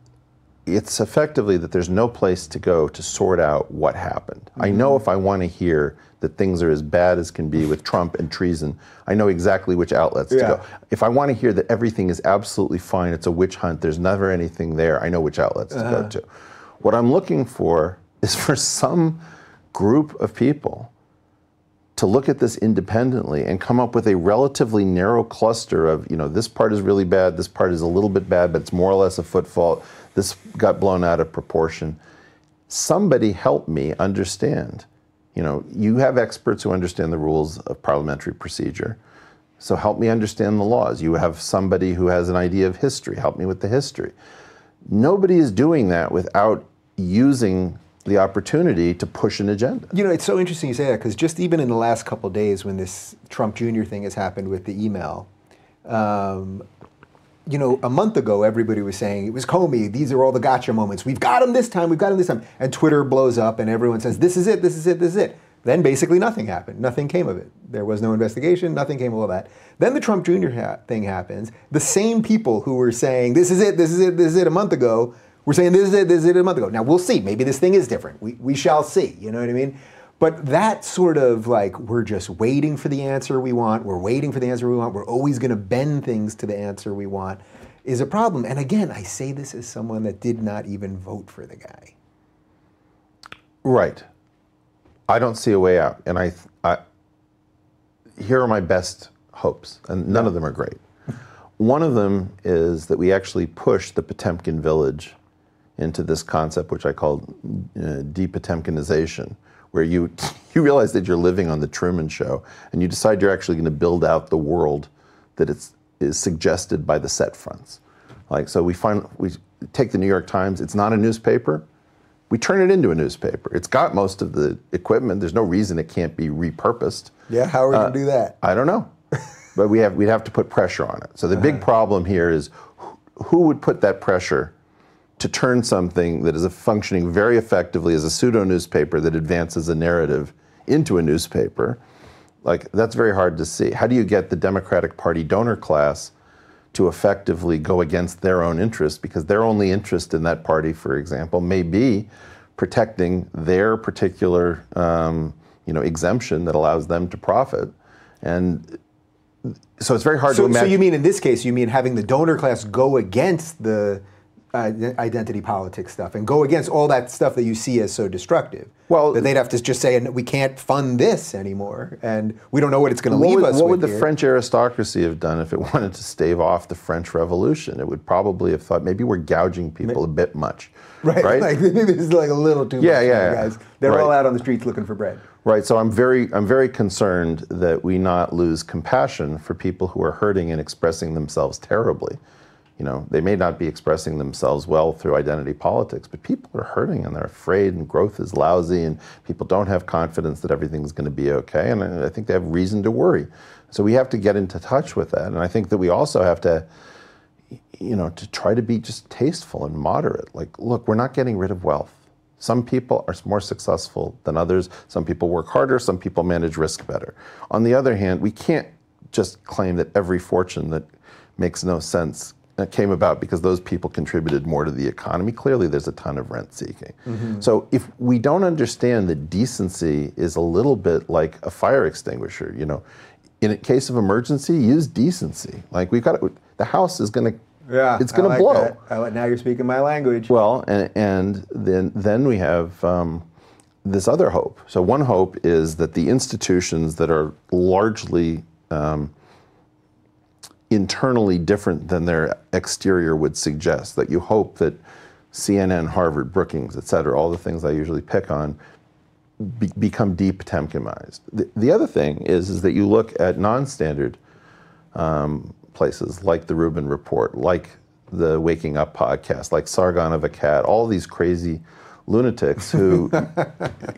it's effectively that there's no place to go to sort out what happened. I know if I want to hear that things are as bad as can be with Trump and treason, I know exactly which outlets to go. If I want to hear that everything is absolutely fine, it's a witch hunt, there's never anything there, I know which outlets to go to. What I'm looking for is for some group of people to look at this independently and come up with a relatively narrow cluster of, this part is really bad, this part is a little bit bad, but it's more or less a foot fault, this got blown out of proportion. Somebody help me understand. You have experts who understand the rules of parliamentary procedure, so help me understand the laws. You have somebody who has an idea of history, help me with the history. Nobody is doing that without using the opportunity to push an agenda. It's so interesting you say that, because just even in the last couple of days when this Trump Jr. thing has happened with the email, a month ago everybody was saying, it was Comey, these are all the gotcha moments. We've got him this time, we've got him this time. And Twitter blows up and everyone says, this is it, this is it, this is it. Then basically nothing happened. Nothing came of it. There was no investigation, nothing came of all that. Then the Trump Jr. thing happens. The same people who were saying, this is it, this is it, this is it a month ago, we're saying this is it a month ago. Now we'll see. Maybe this thing is different. We shall see. You know what I mean? But that sort of like, we're just waiting for the answer we want. We're waiting for the answer we want. We're always going to bend things to the answer we want is a problem. And again, I say this as someone that did not even vote for the guy. Right. I don't see a way out. And I here are my best hopes, and none of them are great. One of them is that we actually push the Potemkin village into this concept, which I call de-Potemkinization, where you realize that you're living on the Truman Show, and you decide you're actually going to build out the world that is suggested by the set fronts. Like, so we take the New York Times, it's not a newspaper, we turn it into a newspaper. It's got most of the equipment. There's no reason it can't be repurposed. Yeah, how are we going to do that? I don't know. But we'd have to put pressure on it. So the big problem here is who would put that pressure to turn something that is functioning very effectively as a pseudo-newspaper that advances a narrative into a newspaper. Like, that's very hard to see. How do you get the Democratic Party donor class to effectively go against their own interests? Because their only interest in that party, for example, may be protecting their particular exemption that allows them to profit. And so it's very hard to imagine. So you mean, in this case, you mean having the donor class go against the identity politics stuff and go against all that stuff that you see as so destructive. Well, that they'd have to just say, we can't fund this anymore, and we don't know what it's going to leave us with. What would the French aristocracy have done if it wanted to stave off the French Revolution? It would probably have thought, maybe we're gouging people a bit much. Right? Like, maybe this is like a little too much, guys. They're all out on the streets looking for bread. Right, so I'm very concerned that we not lose compassion for people who are hurting and expressing themselves terribly. They may not be expressing themselves well through identity politics, but people are hurting and they're afraid, and growth is lousy, and people don't have confidence that everything's going to be okay, and I think they have reason to worry. So we have to get into touch with that, and I think that we also have to, to try to be just tasteful and moderate. Like, look, we're not getting rid of wealth. Some people are more successful than others. Some people work harder. Some people manage risk better. On the other hand, we can't just claim that every fortune that makes no sense came about because those people contributed more to the economy. Clearly, there's a ton of rent seeking. Mm-hmm. So if we don't understand that decency is a little bit like a fire extinguisher, in a case of emergency, use decency. Like, the house is going to, it's going to blow. Now you're speaking my language. Well, and then we have this other hope. So one hope is that the institutions that are largely internally different than their exterior would suggest, that you hope that CNN, Harvard, Brookings, et cetera, all the things I usually pick on, become de-Potemkinized. The other thing is that you look at non-standard places like the Rubin Report, like the Waking Up podcast, like Sargon of Akkad, all these crazy lunatics who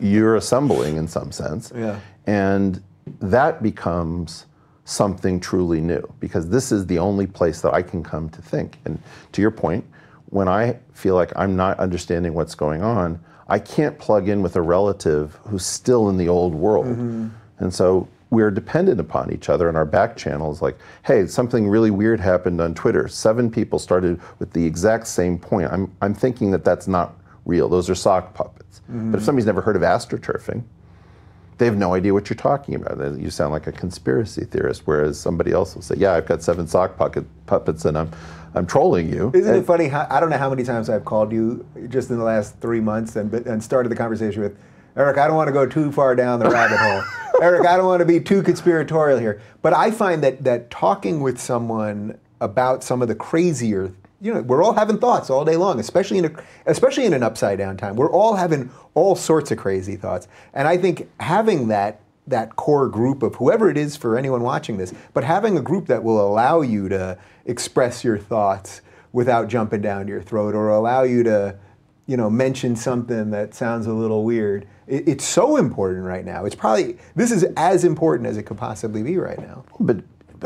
you're assembling in some sense. Yeah. And that becomes something truly new, because this is the only place that I can come to think. And to your point, when I feel like I'm not understanding what's going on, I can't plug in with a relative who's still in the old world. Mm-hmm. And so we're dependent upon each other, and our back channels, like, hey, something really weird happened on Twitter. 7 people started with the exact same point. I'm thinking that that's not real. Those are sock puppets. Mm-hmm. But if somebody's never heard of astroturfing, they have no idea what you're talking about. You sound like a conspiracy theorist, whereas somebody else will say, yeah, I've got 7 sock puppets and I'm trolling you. Isn't it funny? I don't know how many times I've called you just in the last 3 months and started the conversation with, Eric, I don't want to go too far down the rabbit hole. Eric, I don't want to be too conspiratorial here. But I find that talking with someone about some of the crazier, we're all having thoughts all day long, especially in an upside down time. We're all having all sorts of crazy thoughts. And I think having that core group of whoever it is for anyone watching this, but having a group that will allow you to express your thoughts without jumping down your throat, or allow you to, mention something that sounds a little weird. It's so important right now. This is as important as it could possibly be right now. But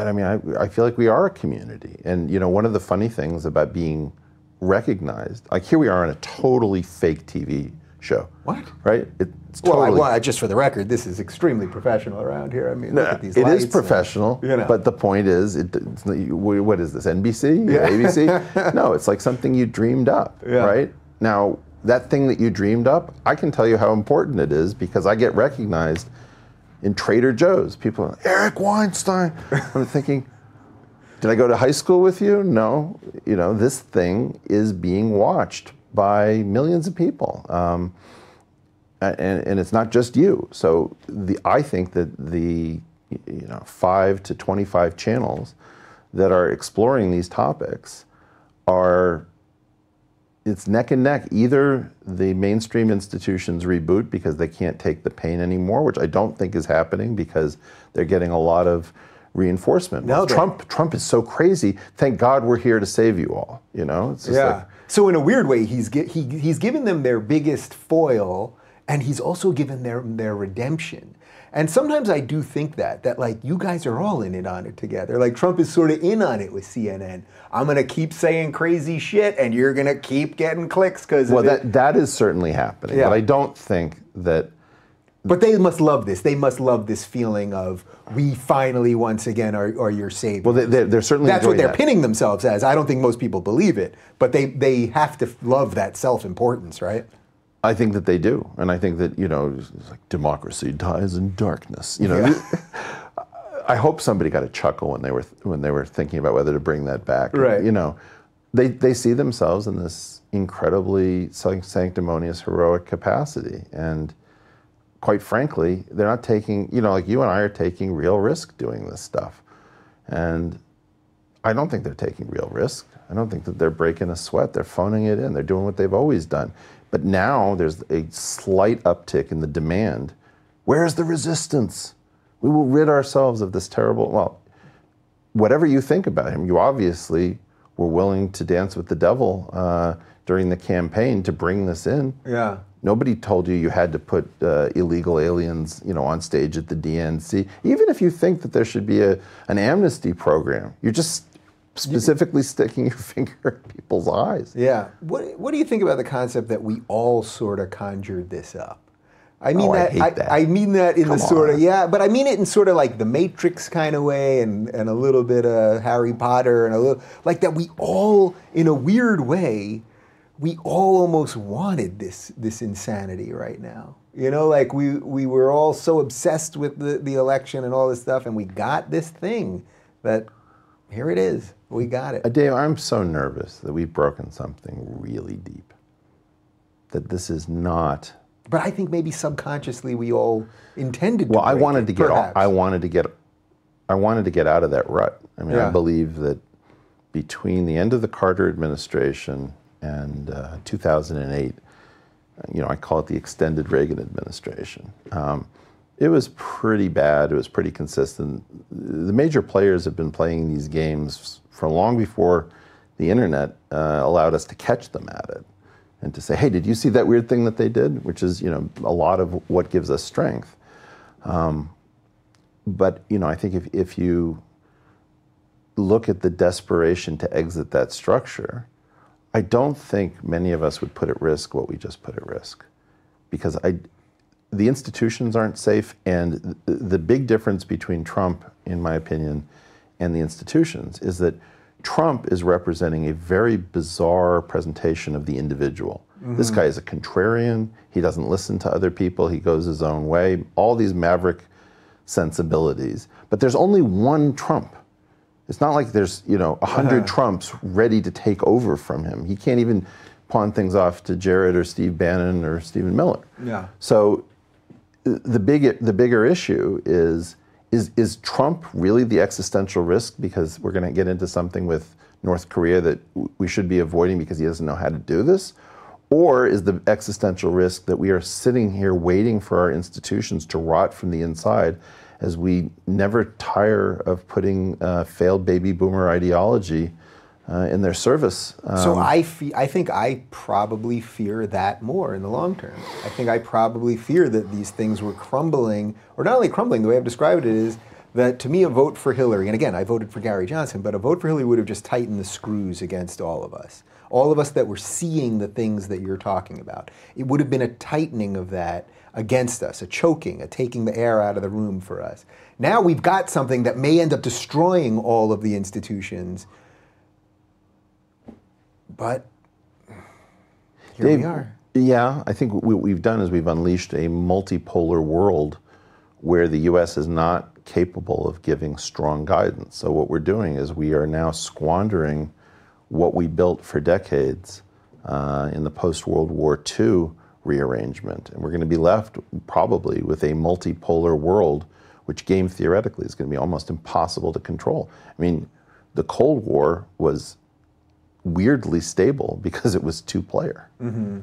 I mean, I feel like we are a community. And, one of the funny things about being recognized, like, here we are on a totally fake TV show. What? Right? It's totally... Well, just for the record, this is extremely professional around here. I mean, look at these lights. It is professional, but the point is, what is this, NBC? Yeah. ABC? No, it's like something you dreamed up, right? Now, that thing that you dreamed up, I can tell you how important it is, because I get recognized in Trader Joe's. People are like, Eric Weinstein. I'm thinking, did I go to high school with you? No. This thing is being watched by millions of people. And it's not just you. So I think that the 5 to 25 channels that are exploring these topics it's neck and neck. Either the mainstream institutions reboot because they can't take the pain anymore, which I don't think is happening because they're getting a lot of reinforcement. No, Trump is so crazy. Thank God we're here to save you all. It's just like, So in a weird way, he's given them their biggest foil, and he's also given them their redemption. And sometimes I do think that like you guys are all in it on it together. Like Trump is sort of in on it with CNN. I'm gonna keep saying crazy shit, and you're gonna keep getting clicks because that is certainly happening. Yeah. But I don't think that. But they must love this. They must love this feeling of we finally once again are your saviors. Well, they're certainly that's what they're pinning themselves as. I don't think most people believe it, but they have to love that self-importance, right? I think that they do, and I think that it's like democracy dies in darkness. Yeah. I hope somebody got a chuckle when they were thinking about whether to bring that back. Right. They see themselves in this incredibly sanctimonious, heroic capacity, and quite frankly, they're not taking, like you and I are taking real risk doing this stuff, and I don't think they're taking real risk. I don't think that they're breaking a sweat. They're phoning it in. They're doing what they've always done. But now there's a slight uptick in the demand. Where's the resistance? We will rid ourselves of this terrible, well, whatever you think about him, you obviously were willing to dance with the devil during the campaign to bring this in. Yeah. Nobody told you had to put illegal aliens, on stage at the DNC. Even if you think that there should be an amnesty program, you're just specifically sticking your finger in people's eyes. Yeah. What do you think about the concept that we all sort of conjured this up? I mean I hate that. I mean that in the sort of, but I mean it in sort of like the Matrix kind of way and a little bit of Harry Potter and a little, like that we all, in a weird way, we all almost wanted this insanity right now. Like we were all so obsessed with the election and all this stuff, and we got this thing that, here it is. We got it. Dave, I'm so nervous that we've broken something really deep. That this is not. But I think maybe subconsciously we all intended to. Well, I wanted to get out of that rut. I mean, I believe that between the end of the Carter administration and 2008, I call it the extended Reagan administration. It was pretty bad. It was pretty consistent. The major players have been playing these games for long before the internet allowed us to catch them at it and to say, hey, did you see that weird thing that they did? Which is, a lot of what gives us strength. But, I think if you look at the desperation to exit that structure, I don't think many of us would put at risk what we just put at risk. Because the institutions aren't safe, and the big difference between Trump, in my opinion, and the institutions is that Trump is representing a very bizarre presentation of the individual. Mm-hmm. This guy is a contrarian. He doesn't listen to other people. He goes his own way. All these maverick sensibilities. But there's only one Trump. It's not like there's 100 Trumps ready to take over from him. He can't even pawn things off to Jared or Steve Bannon or Stephen Miller. Yeah. So the bigger issue is Trump really the existential risk, because we're going to get into something with North Korea that we should be avoiding because he doesn't know how to do this? Or is the existential risk that we are sitting here waiting for our institutions to rot from the inside as we never tire of putting failed baby boomer ideology in their service? So I think I probably fear that more in the long term. I think I probably fear that these things were crumbling, or not only crumbling, the way I've described it is that to me a vote for Hillary, and again I voted for Gary Johnson, but a vote for Hillary would have just tightened the screws against all of us that were seeing the things that you're talking about. It would have been a tightening of that against us, a choking, a taking the air out of the room for us. Now we've got something that may end up destroying all of the institutions. But here Dave, we are. Yeah, I think what we've done is we've unleashed a multipolar world where the U.S. is not capable of giving strong guidance. So what we're doing is we are now squandering what we built for decades in the post-World War II rearrangement. And we're going to be left probably with a multipolar world, which game theoretically is going to be almost impossible to control. I mean, the Cold War was weirdly stable because it was two-player. Mm-hmm.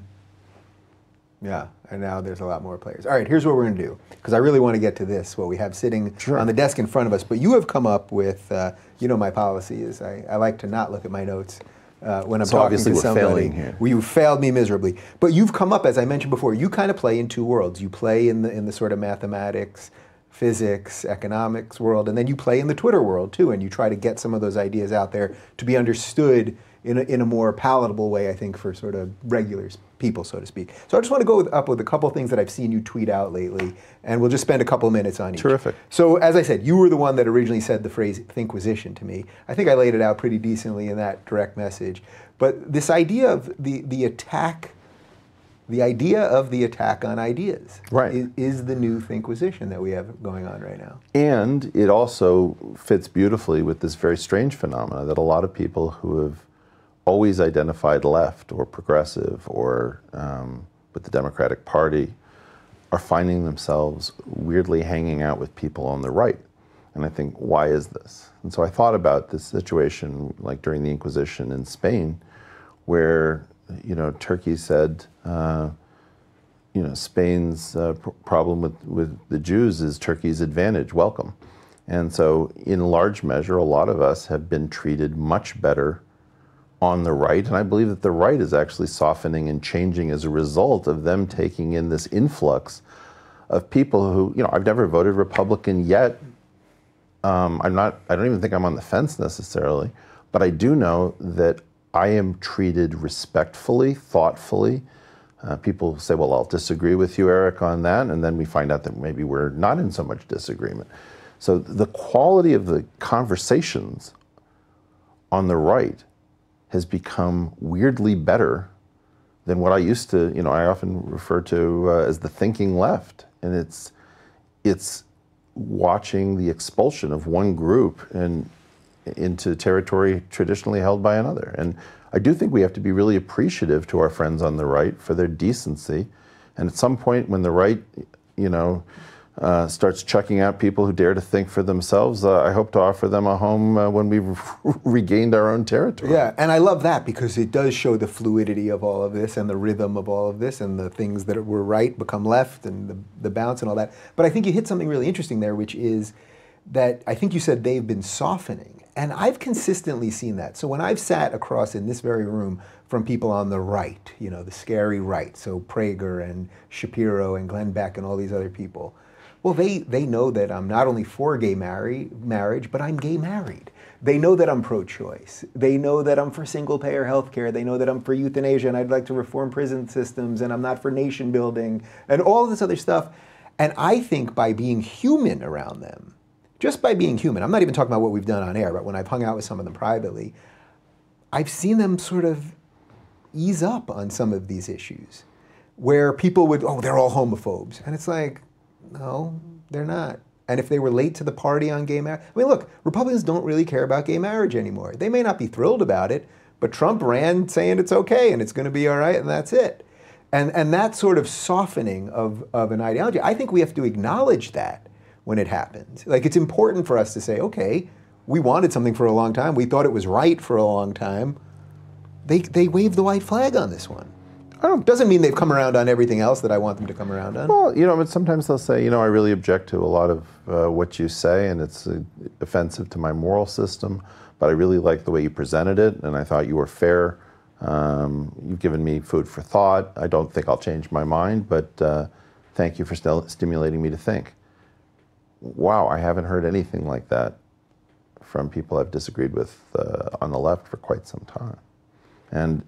Yeah, and now there's a lot more players. All right, here's what we're going to do, because I really want to get to this, what we have sitting on the desk in front of us. But you have come up with, my policy is I like to not look at my notes when I'm so talking obviously to we're somebody. failing here. Well, you failed me miserably. But you've come up, as I mentioned before, you kind of play in two worlds. You play in the sort of mathematics, physics, economics world, and then you play in the Twitter world too, and you try to get some of those ideas out there to be understood in a more palatable way, I think, for sort of regular people, so to speak. So I just want to go up with a couple of things that I've seen you tweet out lately, and we'll just spend a couple of minutes on each. Terrific. So as I said, you were the one that originally said the phrase Thinkuisition to me. I think I laid it out pretty decently in that direct message. But this idea of the attack, the idea of the attack on ideas, right, is the new Thinkuisition that we have going on right now. And it also fits beautifully with this very strange phenomena that a lot of people who have always identified left or progressive or with the Democratic Party are finding themselves weirdly hanging out with people on the right. And I think, why is this? And so I thought about this situation like during the Inquisition in Spain, where Turkey said, Spain's problem with the Jews is Turkey's advantage, welcome. And so in large measure, a lot of us have been treated much better on the right, and I believe that the right is actually softening and changing as a result of them taking in this influx of people who, I've never voted Republican yet. I don't even think I'm on the fence necessarily, but I do know that I am treated respectfully, thoughtfully. People say, well, I'll disagree with you, Eric, on that, and then we find out that maybe we're not in so much disagreement. So the quality of the conversations on the right has become weirdly better than what I used to, I often refer to as the thinking left. And it's watching the expulsion of one group into territory traditionally held by another. And I do think we have to be really appreciative to our friends on the right for their decency. And at some point when the right, starts checking out people who dare to think for themselves, I hope to offer them a home when we've regained our own territory. Yeah, and I love that because it does show the fluidity of all of this and the rhythm of all of this and the things that were right become left and the bounce and all that. But I think you hit something really interesting there, which is that I think you said they've been softening. And I've consistently seen that. So when I've sat across in this very room from people on the right, the scary right, so Prager and Shapiro and Glenn Beck and all these other people, well, they know that I'm not only for gay marriage, but I'm gay married. They know that I'm pro-choice. They know that I'm for single-payer health care. They know that I'm for euthanasia and I'd like to reform prison systems and I'm not for nation building and all this other stuff. And I think by being human around them, just by being human, I'm not even talking about what we've done on air, but when I've hung out with some of them privately, I've seen them sort of ease up on some of these issues where people would, they're all homophobes. And it's like, no, they're not. And if they were late to the party on gay marriage, look, Republicans don't really care about gay marriage anymore. They may not be thrilled about it, but Trump ran saying it's okay and it's going to be all right and that's it. And that sort of softening of an ideology, I think we have to acknowledge that when it happens. Like, it's important for us to say, okay, we wanted something for a long time. We thought it was right for a long time. They waved the white flag on this one. Doesn't mean they've come around on everything else that I want them to come around on. Well, but sometimes they'll say, I really object to a lot of what you say, and it's offensive to my moral system, but I really like the way you presented it, and I thought you were fair. You've given me food for thought. I don't think I'll change my mind, but thank you for stimulating me to think. Wow, I haven't heard anything like that from people I've disagreed with on the left for quite some time. And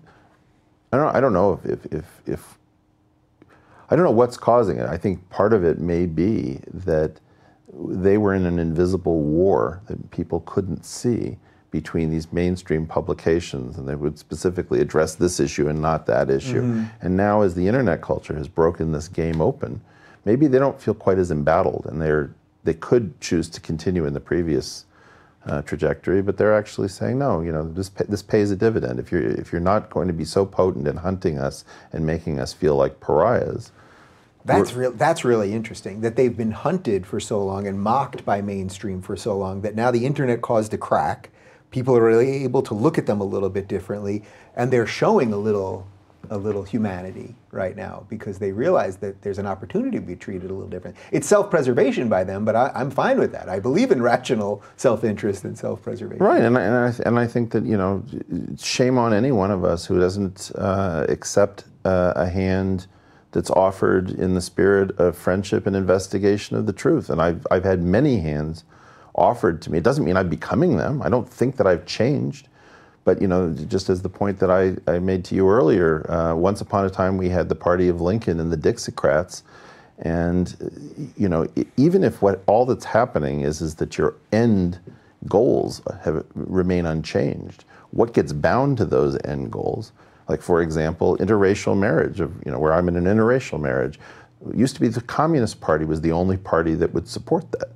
I don't know if I don't know what's causing it. I think part of it may be that they were in an invisible war that people couldn't see between these mainstream publications, and they would specifically address this issue and not that issue. Mm-hmm. And now, as the internet culture has broken this game open, maybe they don't feel quite as embattled, and they could choose to continue in the previous trajectory, but they're actually saying, no, this pays a dividend. If you're not going to be so potent in hunting us and making us feel like pariahs. That's really interesting, that they've been hunted for so long and mocked by mainstream for so long that now the internet caused a crack. People are really able to look at them a little bit differently, and they're showing a little a little humanity right now because they realize that there's an opportunity to be treated a little different. It's self-preservation by them, but I'm fine with that. I believe in rational self-interest and self-preservation. Right, and I think that, you know, shame on any one of us who doesn't accept a hand that's offered in the spirit of friendship and investigation of the truth. And I've had many hands offered to me. It doesn't mean I'm becoming them. I don't think that I've changed. But, you know, just as the point that I made to you earlier, once upon a time we had the party of Lincoln and the Dixiecrats. And, you know, even if all that's happening is that your end goals remain unchanged, what gets bound to those end goals? Like, for example, interracial marriage, where I'm in an interracial marriage. It used to be the Communist Party was the only party that would support that,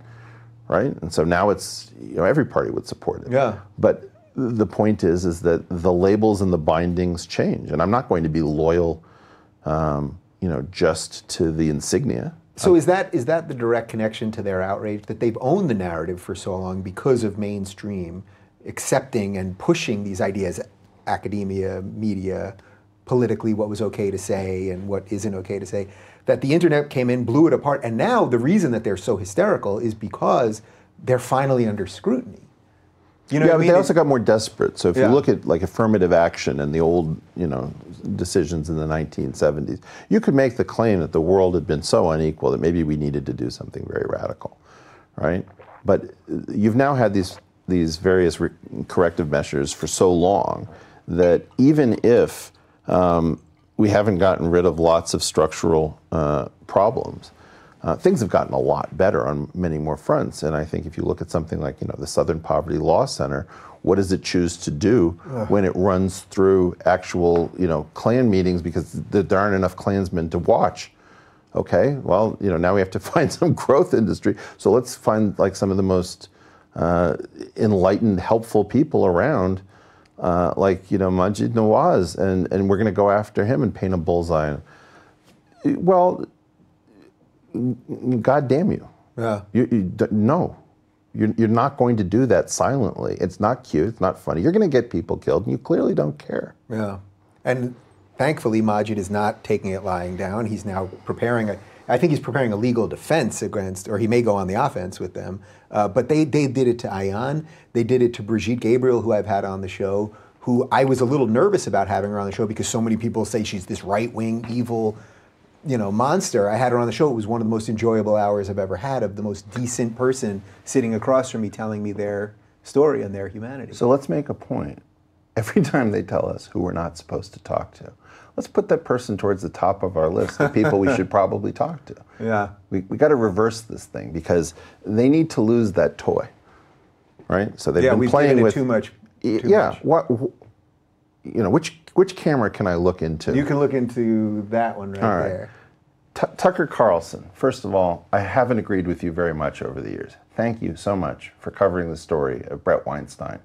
right? And so now it's, you know, every party would support it. Yeah. But the point is that the labels and the bindings change, and I'm not going to be loyal, you know, just to the insignia. So is that the direct connection to their outrage, that they've owned the narrative for so long because of mainstream accepting and pushing these ideas, academia, media, politically what was okay to say and what isn't okay to say, that the internet came in, blew it apart, and now the reason that they're so hysterical is because they're finally under scrutiny. You know, yeah, what I but mean? they also got more desperate. So if Yeah. you look at like affirmative action and the old, you know, decisions in the 1970s, you could make the claim that the world had been so unequal that maybe we needed to do something very radical, right? But you've now had these various corrective measures for so long that even if we haven't gotten rid of lots of structural problems, things have gotten a lot better on many more fronts. And I think if you look at something like, you know, the Southern Poverty Law Center, what does it choose to do when it runs through actual, you know, Klan meetings because there aren't enough Klansmen to watch? Okay, well, you know, now we have to find some growth industry. So let's find like some of the most enlightened, helpful people around, like, you know, Majid Nawaz, and we're going to go after him and paint a bullseye. Well, God damn you. Yeah. No, you're not going to do that silently. It's not cute. It's not funny. You're going to get people killed, and you clearly don't care. Yeah. And thankfully, Majid is not taking it lying down. He's now preparing I think he's preparing a legal defense against, or he may go on the offense with them. But they did it to Ayan. They did it to Brigitte Gabriel, who I've had on the show, who I was a little nervous about having her on the show because so many people say she's this right-wing, evil, you know, monster. I had her on the show. It was one of the most enjoyable hours I've ever had of the most decent person sitting across from me telling me their story and their humanity. So let's make a point. Every time they tell us who we're not supposed to talk to, let's put that person towards the top of our list of people we should probably talk to. Yeah. We got to reverse this thing because they need to lose that toy, right? So they've been playing with too much. What, you know, which camera can I look into? You can look into that one right there. Tucker Carlson, first of all, I haven't agreed with you very much over the years. Thank you so much for covering the story of Bret Weinstein.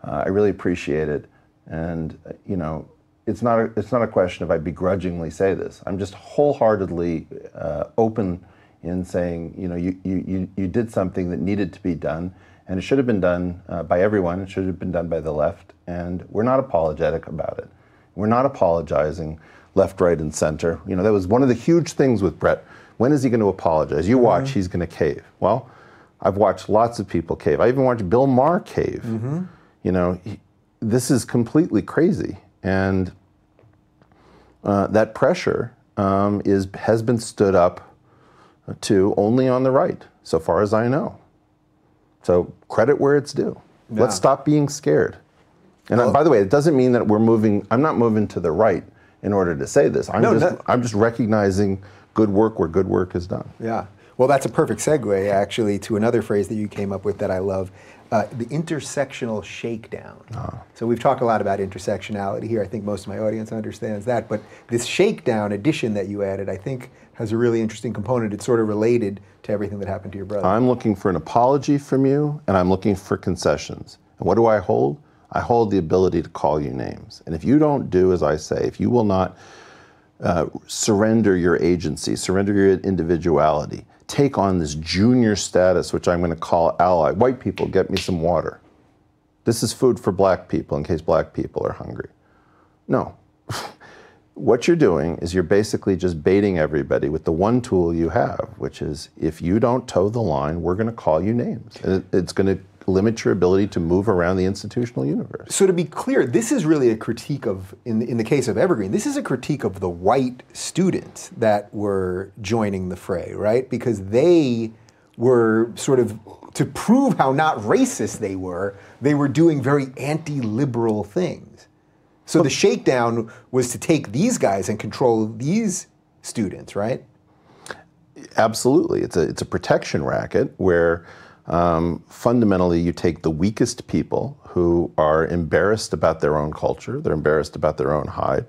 I really appreciate it. And, you know, it's not a question of I begrudgingly say this. I'm just wholeheartedly open in saying, you know, you did something that needed to be done, and it should have been done by everyone. It should have been done by the left, and we're not apologetic about it. We're not apologizing left, right, and center. You know, that was one of the huge things with Bret. When is he going to apologize? You watch, he's going to cave. Well, I've watched lots of people cave. I even watched Bill Maher cave. You know, this is completely crazy. And that pressure has been stood up to only on the right, so far as I know. So credit where it's due. Yeah. Let's stop being scared. And by the way, it doesn't mean that we're moving. I'm not moving to the right in order to say this. I'm just recognizing good work where good work is done. Yeah. Well, that's a perfect segue, actually, to another phrase that you came up with that I love, the intersectional shakedown. So we've talked a lot about intersectionality here. I think most of my audience understands that. But this shakedown addition that you added, I think, has a really interesting component. It's sort of related to everything that happened to your brother. I'm looking for an apology from you, and I'm looking for concessions. And what do I hold? I hold the ability to call you names. And if you don't do as I say, if you will not surrender your agency, surrender your individuality, take on this junior status, which I'm going to call ally. White people, get me some water. This is food for black people in case black people are hungry. No. what you're doing is you're basically just baiting everybody with the one tool you have, which is if you don't toe the line, we're going to call you names. And it's going to limit your ability to move around the institutional universe. So to be clear, this is really a critique of, in the case of Evergreen, this is a critique of the white students that were joining the fray, right? Because they were sort of, to prove how not racist they were doing very anti-liberal things. So the shakedown was to take these guys and control these students, right? Absolutely. It's a protection racket where fundamentally you take the weakest people who are embarrassed about their own culture, they're embarrassed about their own hide.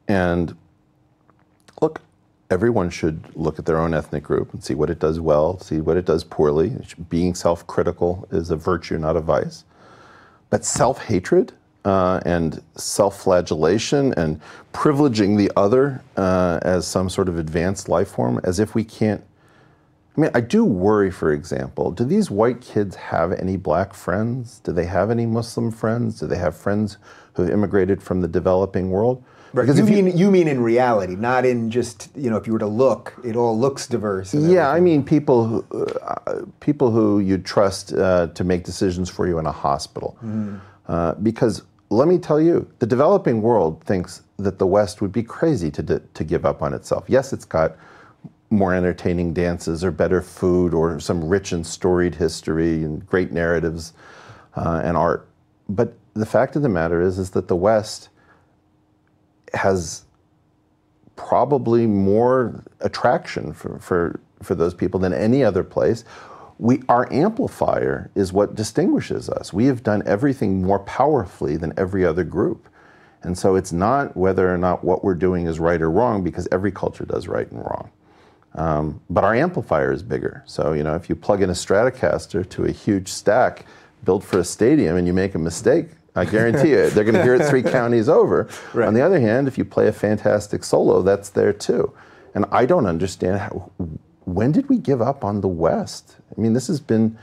And look, everyone should look at their own ethnic group and see what it does well, see what it does poorly. Being self-critical is a virtue, not a vice. But self-hatred and self-flagellation and privileging the other as some sort of advanced life form, as if we can't. I mean, I do worry, for example, do these white kids have any black friends? Do they have any Muslim friends? Do they have friends who have immigrated from the developing world? Right. Because you mean in reality, not in just, if you were to look, it all looks diverse. Yeah, I mean people who you'd trust to make decisions for you in a hospital. Because let me tell you, the developing world thinks that the West would be crazy to give up on itself. Yes, it's got more entertaining dances or better food or some rich and storied history and great narratives and art. But the fact of the matter is that the West has probably more attraction for those people than any other place. Our amplifier is what distinguishes us. We have done everything more powerfully than every other group. And so it's not whether or not what we're doing is right or wrong, because every culture does right and wrong. But our amplifier is bigger. So, if you plug in a Stratocaster to a huge stack built for a stadium and you make a mistake, I guarantee you, they're going to hear it 3 counties over. Right. On the other hand, if you play a fantastic solo, that's there too. And I don't understand when did we give up on the West? I mean, this has been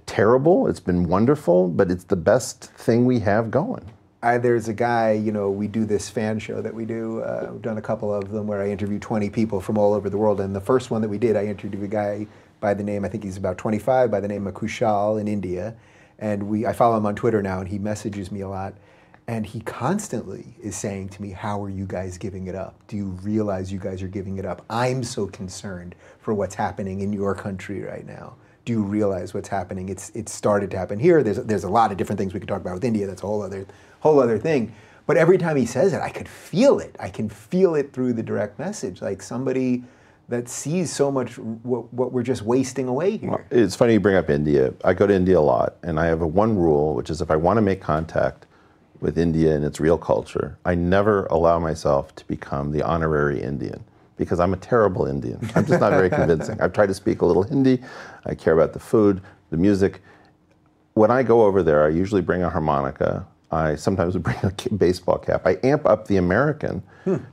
terrible. It's been wonderful, but it's the best thing we have going. There's a guy, we do this fan show that we do. We've done a couple of them where I interview 20 people from all over the world. And the first one that we did, I interviewed a guy by the name, I think he's about 25, by the name of Kushal in India. And I follow him on Twitter now, and he messages me a lot. And he constantly is saying to me, how are you guys giving it up? Do you realize you guys are giving it up? I'm so concerned for what's happening in your country right now. Do you realize what's happening? It's started to happen here. There's a lot of different things we could talk about with India. That's a whole other thing. But every time he says it, I could feel it. I can feel it through the direct message, like somebody that sees so much what we're just wasting away here. Well, it's funny you bring up India. I go to India a lot, and I have one rule, which is if I want to make contact with India and its real culture, I never allow myself to become the honorary Indian, because I'm a terrible Indian. I'm just not very convincing. I've tried to speak a little Hindi. I care about the food, the music. When I go over there, I usually bring a harmonica. I sometimes bring a baseball cap. I amp up the American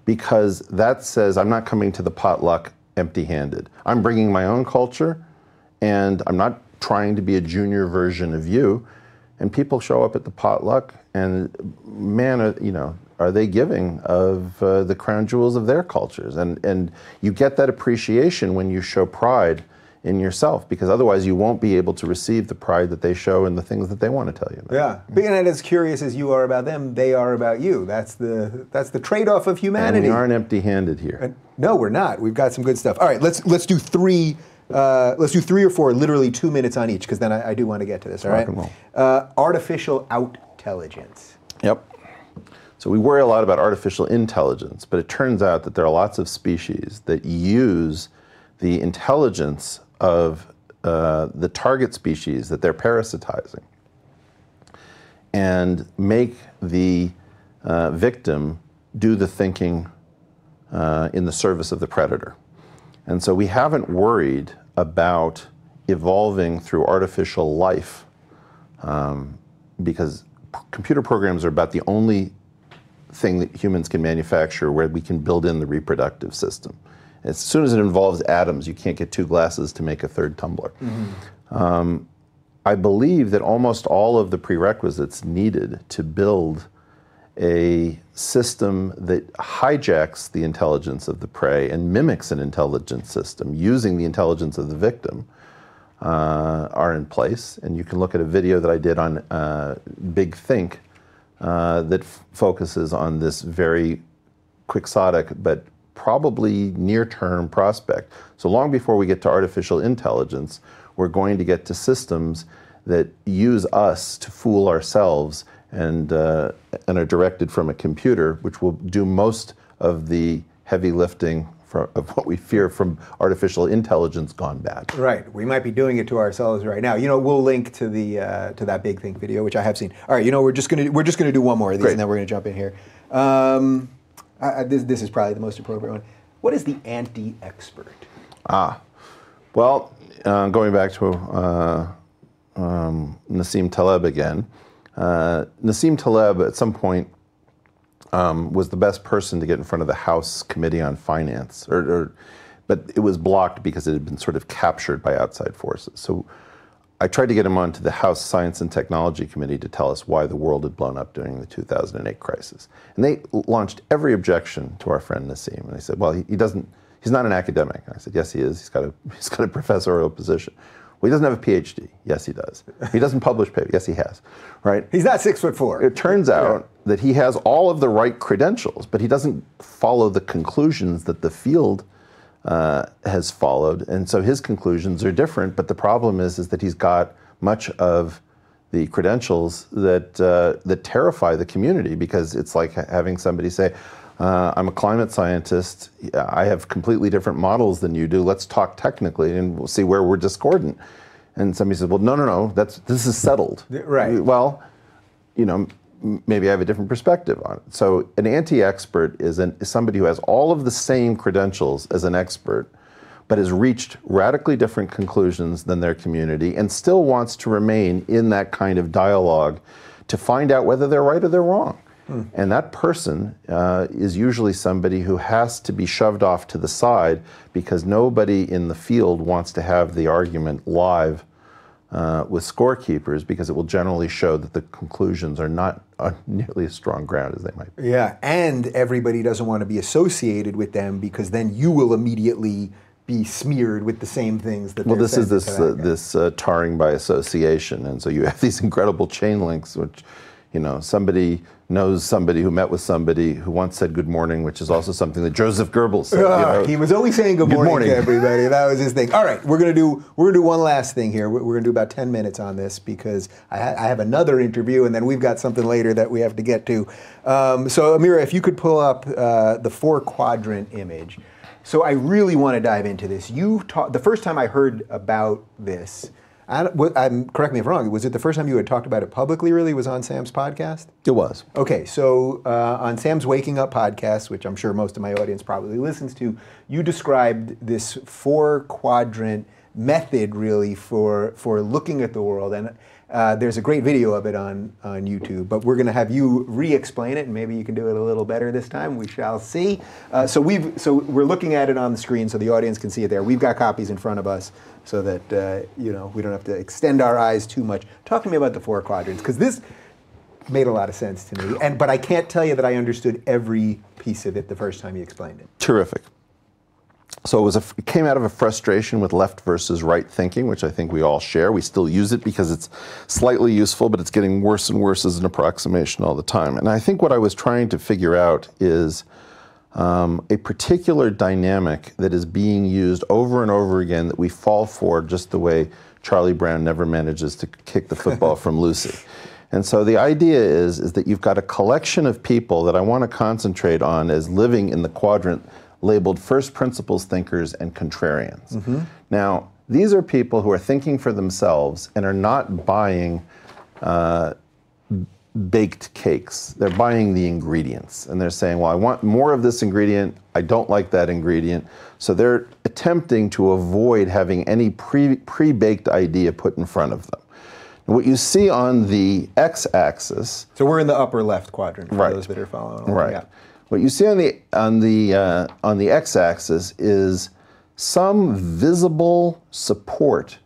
because that says I'm not coming to the potluck empty-handed. I'm bringing my own culture, and I'm not trying to be a junior version of you. And people show up at the potluck, and man, are they giving of the crown jewels of their cultures? And you get that appreciation when you show pride in yourself, because otherwise you won't be able to receive the pride that they show in the things that they want to tell you about. Yeah, being as curious as you are about them, they are about you. That's the trade-off of humanity. And we aren't empty-handed here. No, we're not. We've got some good stuff. All right, let's do three. Let's do 3 or 4, literally 2 minutes on each, because then I do want to get to this. All right. Artificial outintelligence. Yep. So we worry a lot about artificial intelligence, but it turns out that there are lots of species that use the intelligence of the target species that they're parasitizing and make the victim do the thinking in the service of the predator. And so we haven't worried about evolving through artificial life because computer programs are about the only thing that humans can manufacture where we can build in the reproductive system. As soon as it involves atoms, you can't get 2 glasses to make a 3rd tumbler. Mm-hmm. I believe that almost all of the prerequisites needed to build a system that hijacks the intelligence of the prey and mimics an intelligence system using the intelligence of the victim are in place. And you can look at a video that I did on Big Think that focuses on this very quixotic but probably near-term prospect. So long before we get to artificial intelligence, we're going to get to systems that use us to fool ourselves and are directed from a computer, which will do most of the heavy lifting of what we fear from artificial intelligence gone bad. Right. We might be doing it to ourselves right now. You know, we'll link to the to that Big Think video, which I have seen. All right. You know, we're just gonna do one more of these, and then we're gonna jump in here. This is probably the most appropriate one. What is the anti-expert? Well, going back to Nassim Taleb again. Nassim Taleb at some point was the best person to get in front of the House Committee on Finance, but it was blocked because it had been sort of captured by outside forces. So I tried to get him onto the House Science and Technology Committee to tell us why the world had blown up during the 2008 crisis. And they launched every objection to our friend Nassim. And they said, well, he's not an academic. And I said, yes, he is. He's got a professorial position. Well, he doesn't have a PhD. Yes, he does. He doesn't publish papers. Yes, he has. Right? He's not 6'4". It turns out that he has all of the right credentials, but he doesn't follow the conclusions that the field has followed, and so his conclusions are different. But the problem is that he's got much of the credentials that terrify the community, because it's like having somebody say, I'm a climate scientist, I have completely different models than you do, let's talk technically and we'll see where we're discordant. And somebody says, well, no, this is settled. Right. Well, you know, maybe I have a different perspective on it. So an anti-expert is somebody who has all of the same credentials as an expert, but has reached radically different conclusions than their community and still wants to remain in that kind of dialogue to find out whether they're right or they're wrong. And that person is usually somebody who has to be shoved off to the side because nobody in the field wants to have the argument live with scorekeepers, because it will generally show that the conclusions are not on nearly as strong ground as they might be. Yeah, and everybody doesn't want to be associated with them because then you will immediately be smeared with the same things that this is this tarring by association, and so you have these incredible chain links, which, you know, somebody knows somebody who met with somebody who once said good morning, which is also something that Joseph Goebbels said. You know, he was always saying good morning to everybody. That was his thing. All right, we're gonna do one last thing here. We're gonna do about 10 minutes on this because I have another interview, and then we've got something later that we have to get to. So Amira, if you could pull up the 4-quadrant image. So I really want to dive into this. The first time I heard about this, correct me if I'm wrong, was it the first time you had talked about it publicly, really, was on Sam's podcast? It was. Okay, so on Sam's Waking Up podcast, which I'm sure most of my audience probably listens to, you described this 4-quadrant method, really, for looking at the world. And there's a great video of it on YouTube, but we're going to have you re-explain it, and maybe you can do it a little better this time. We shall see. So we're looking at it on the screen so the audience can see it there. We've got copies in front of us so that you know, we don't have to extend our eyes too much. Talk to me about the 4 quadrants, because this made a lot of sense to me, but I can't tell you that I understood every piece of it the first time you explained it. Terrific. So it came out of a frustration with left versus right thinking, which I think we all share. We still use it because it's slightly useful, but it's getting worse and worse as an approximation all the time. And I think what I was trying to figure out is a particular dynamic that is being used over and over again that we fall for, just the way Charlie Brown never manages to kick the football from Lucy. And so the idea is that you've got a collection of people that I want to concentrate on as living in the quadrant labeled first principles thinkers and contrarians. Mm-hmm. Now, these are people who are thinking for themselves and are not buying baked cakes. They're buying the ingredients, and they're saying, well, I want more of this ingredient, I don't like that ingredient. So they're attempting to avoid having any pre-baked idea put in front of them. And what you see on the x-axis... So we're in the upper left quadrant, for those that are following along. Right. Yeah. What you see on the x-axis is some visible support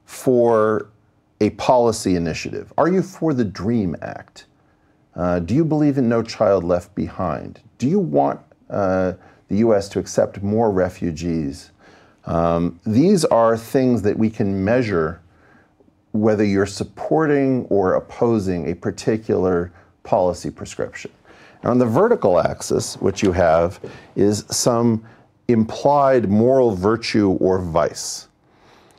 for a policy initiative. Are you for the DREAM Act? Do you believe in No Child Left Behind? Do you want the U.S. to accept more refugees? These are things that we can measure whether you're supporting or opposing a particular policy prescription. On the vertical axis, what you have is some implied moral virtue or vice.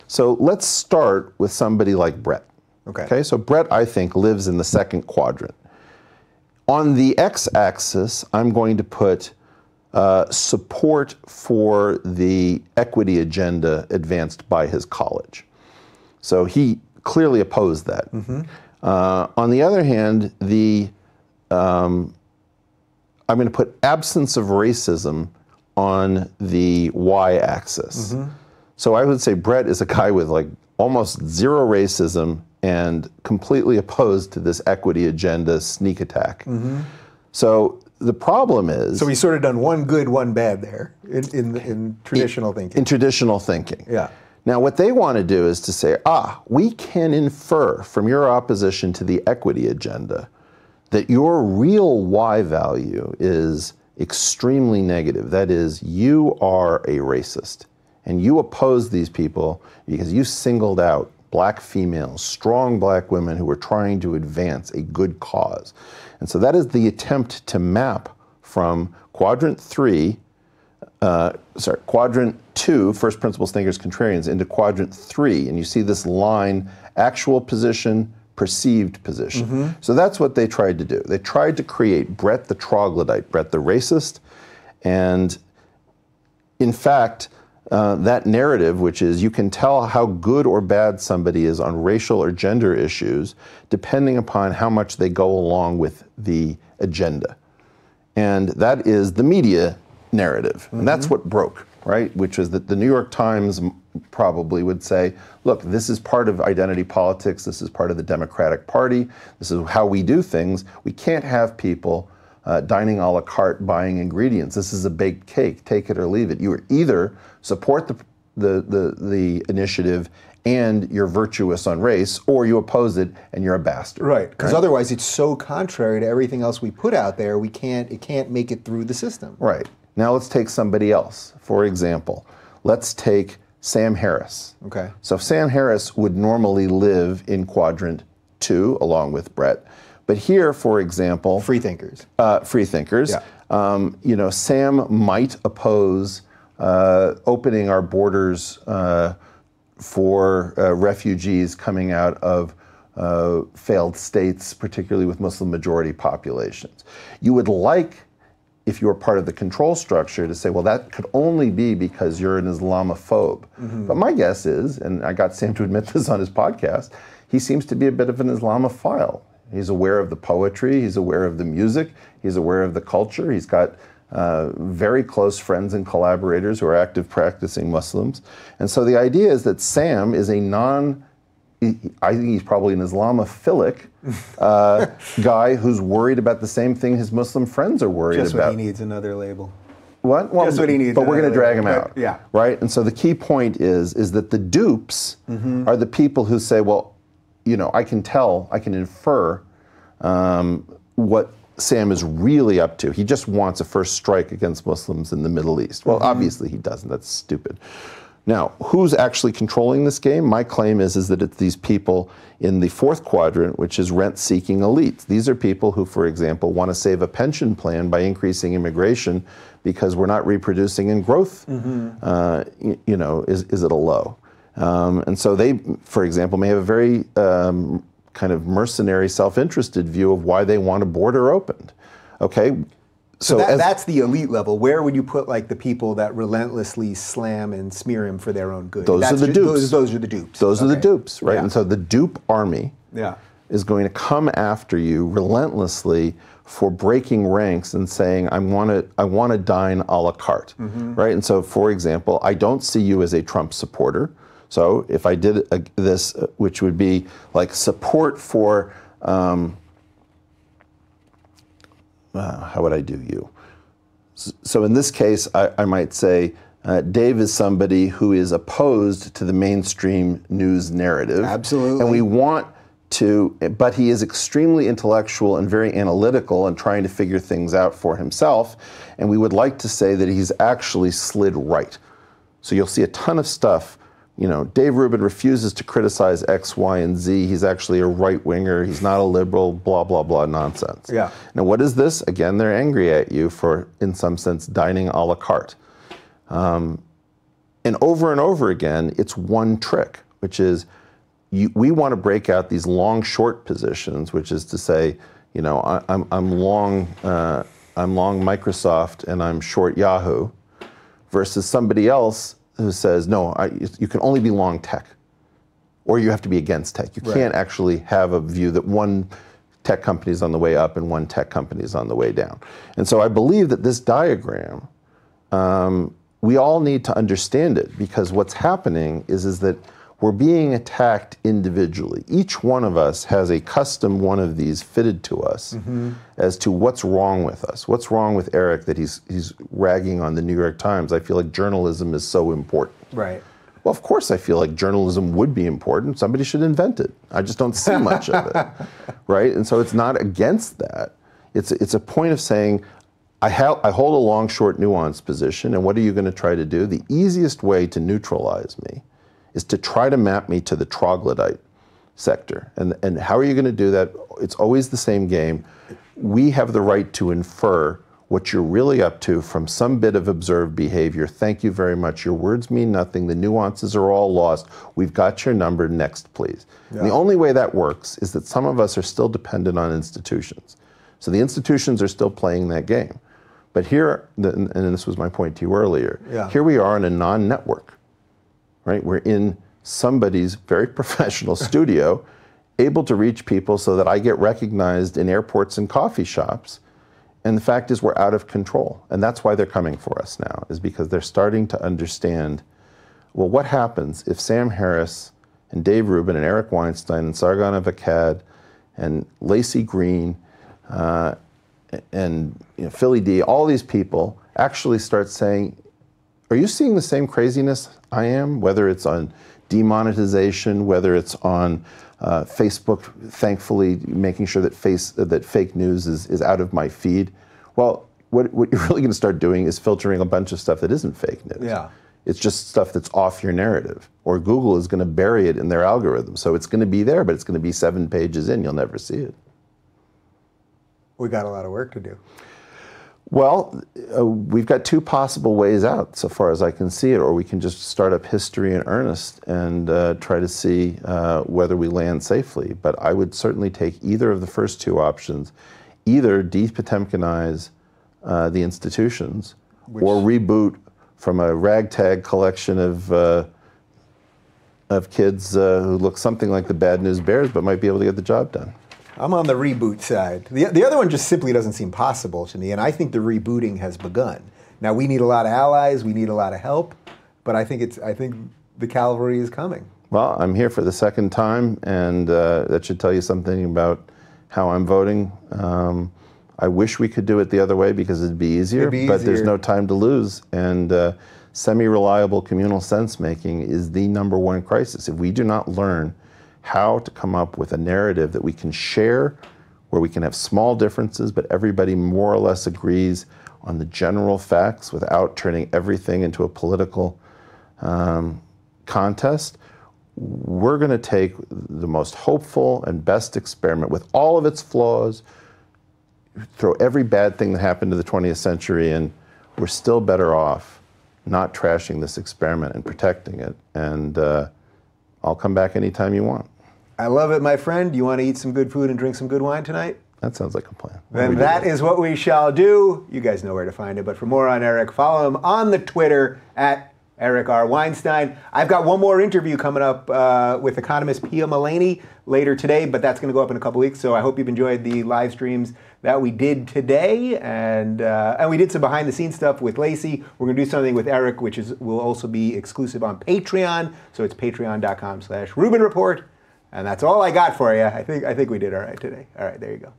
So let's start with somebody like Bret. Okay, so Bret, I think, lives in the second quadrant. On the x-axis, I'm going to put support for the equity agenda advanced by his college. So he clearly opposed that. On the other hand, I'm going to put absence of racism on the y-axis. So I would say Bret is a guy with like almost zero racism and completely opposed to this equity agenda sneak attack. So the problem is... So he's sort of done one good, one bad there in traditional thinking. In traditional thinking. Yeah. Now what they want to do is to say, we can infer from your opposition to the equity agenda that your real Y value is extremely negative. That is, you are a racist. And you oppose these people because you singled out black females, strong black women who were trying to advance a good cause. And so that is the attempt to map from quadrant 2, first principles thinkers, contrarians, into quadrant 3. And you see this line, actual position, perceived position. So that's what they tried to do. They tried to create Bret the troglodyte, Bret the racist. And in fact, that narrative, which is you can tell how good or bad somebody is on racial or gender issues depending upon how much they go along with the agenda. And that is the media narrative. And that's what broke, right? Which is that the New York Times probably would say, look, this is part of identity politics. This is part of the Democratic Party. This is how we do things. We can't have people dining a la carte, buying ingredients. This is a baked cake. Take it or leave it. You either support the initiative and you're virtuous on race, or you oppose it and you're a bastard. Right, because otherwise it's so contrary to everything else we put out there, it can't make it through the system. Right. Now let's take somebody else. For example, let's take Sam Harris. Okay. So Sam Harris would normally live in quadrant 2 along with Bret. But here, for example... Free thinkers. Free thinkers. Yeah. You know, Sam might oppose opening our borders for refugees coming out of failed states, particularly with Muslim majority populations. You would like, if you were part of the control structure, to say, well, that could only be because you're an Islamophobe. But my guess is, and I got Sam to admit this on his podcast, he seems to be a bit of an Islamophile. He's aware of the poetry, he's aware of the music, he's aware of the culture, he's got very close friends and collaborators who are active practicing Muslims. And so the idea is that Sam is a I think he's probably an Islamophilic guy who's worried about the same thing his Muslim friends are worried about. Just what he needs, another label. What? Well, just what he needs. But we're going to drag him out. Yeah. Right? And so the key point is that the dupes are the people who say, well, you know, I can infer what Sam is really up to. He just wants a first strike against Muslims in the Middle East. Well, obviously he doesn't. That's stupid. Now, who's actually controlling this game? My claim is that it's these people in the fourth quadrant, which is rent-seeking elites. These are people who, for example, want to save a pension plan by increasing immigration because we're not reproducing and growth, you know, is at a low. And so they, for example, may have a very kind of mercenary, self-interested view of why they want a border opened. Okay? So that's the elite level. Where would you put like the people that relentlessly slam and smear him for their own good? Those are the dupes. Those are the dupes. Those are the dupes, right? Yeah. And so the dupe army is going to come after you relentlessly for breaking ranks and saying, I want to dine a la carte, right? And so, for example, I don't see you as a Trump supporter. So if I did this, which would be like support for, how would I do you? So in this case, I might say, Dave is somebody who is opposed to the mainstream news narrative. Absolutely. And we want but he is extremely intellectual and very analytical and trying to figure things out for himself. And we would like to say that he's actually slid right. So you'll see a ton of stuff. You know, Dave Rubin refuses to criticize X, Y, and Z. He's actually a right-winger. He's not a liberal, blah, blah, blah nonsense. Yeah. Now, what is this? Again, they're angry at you for, in some sense, dining a la carte. And over again, it's one trick, which is we want to break out these long-short positions, which is to say, you know, I'm long Microsoft and I'm short Yahoo, versus somebody else who says, no, you can only be long tech, or you have to be against tech. You can't actually have a view that one tech company is on the way up and one tech company is on the way down. And so I believe that this diagram, we all need to understand it, because what's happening is that we're being attacked individually. Each one of us has a custom one of these fitted to us as to what's wrong with us. What's wrong with Eric that he's ragging on the New York Times? I feel like journalism is so important. Right. Well, of course I feel like journalism would be important. Somebody should invent it. I just don't see much of it, right? And so it's not against that. It's a point of saying, I hold a long, short, nuanced position, and what are you going to try to do? The easiest way to neutralize me is to try to map me to the troglodyte sector. And how are you going to do that? It's always the same game. We have the right to infer what you're really up to from some bit of observed behavior. Thank you very much. Your words mean nothing. The nuances are all lost. We've got your number. Next, please. Yeah. And the only way that works is that some of us are still dependent on institutions. So the institutions are still playing that game. But here, and this was my point to you earlier, here we are in a non-network. Right? We're in somebody's very professional studio, able to reach people so that I get recognized in airports and coffee shops. And the fact is we're out of control. And that's why they're coming for us now, is because they're starting to understand, well, what happens if Sam Harris and Dave Rubin and Eric Weinstein and Sargon of Akkad and Lacey Green and Philly D, all these people actually start saying, are you seeing the same craziness I am? Whether it's on demonetization, whether it's on Facebook, thankfully making sure that fake news is out of my feed. Well, what you're really going to start doing is filtering a bunch of stuff that isn't fake news. Yeah. It's just stuff that's off your narrative. Or Google is going to bury it in their algorithm. So it's going to be there, but it's going to be 7 pages in. You'll never see it. We got a lot of work to do. Well, we've got two possible ways out, so far as I can see it, or we can just start up history in earnest and try to see whether we land safely. But I would certainly take either of the first two options, either de-Potemkinize the institutions, or reboot from a ragtag collection of kids who look something like the Bad News Bears, but might be able to get the job done. I'm on the reboot side. The other one just simply doesn't seem possible to me, and I think the rebooting has begun. Now, we need a lot of allies, we need a lot of help, but I think the cavalry is coming. Well, I'm here for the second time, and that should tell you something about how I'm voting. I wish we could do it the other way because it'd be easier, but there's no time to lose, and semi-reliable communal sense-making is the #1 crisis. If we do not learn how to come up with a narrative that we can share, where we can have small differences, but everybody more or less agrees on the general facts without turning everything into a political contest, we're going to take the most hopeful and best experiment with all of its flaws, throw every bad thing that happened to the 20th century in, we're still better off not trashing this experiment and protecting it. And I'll come back anytime you want. I love it, my friend. You want to eat some good food and drink some good wine tonight? That sounds like a plan. Then that is what we shall do. You guys know where to find it. But for more on Eric, follow him on the Twitter at Eric R. Weinstein. I've got one more interview coming up with economist Pia Mullaney later today, but that's going to go up in a couple weeks. So I hope you've enjoyed the live streams that we did today. And we did some behind-the-scenes stuff with Lacey. We're going to do something with Eric, which will also be exclusive on Patreon. So it's patreon.com/Rubin Report. And that's all I got for you. I think we did all right today. All right, there you go.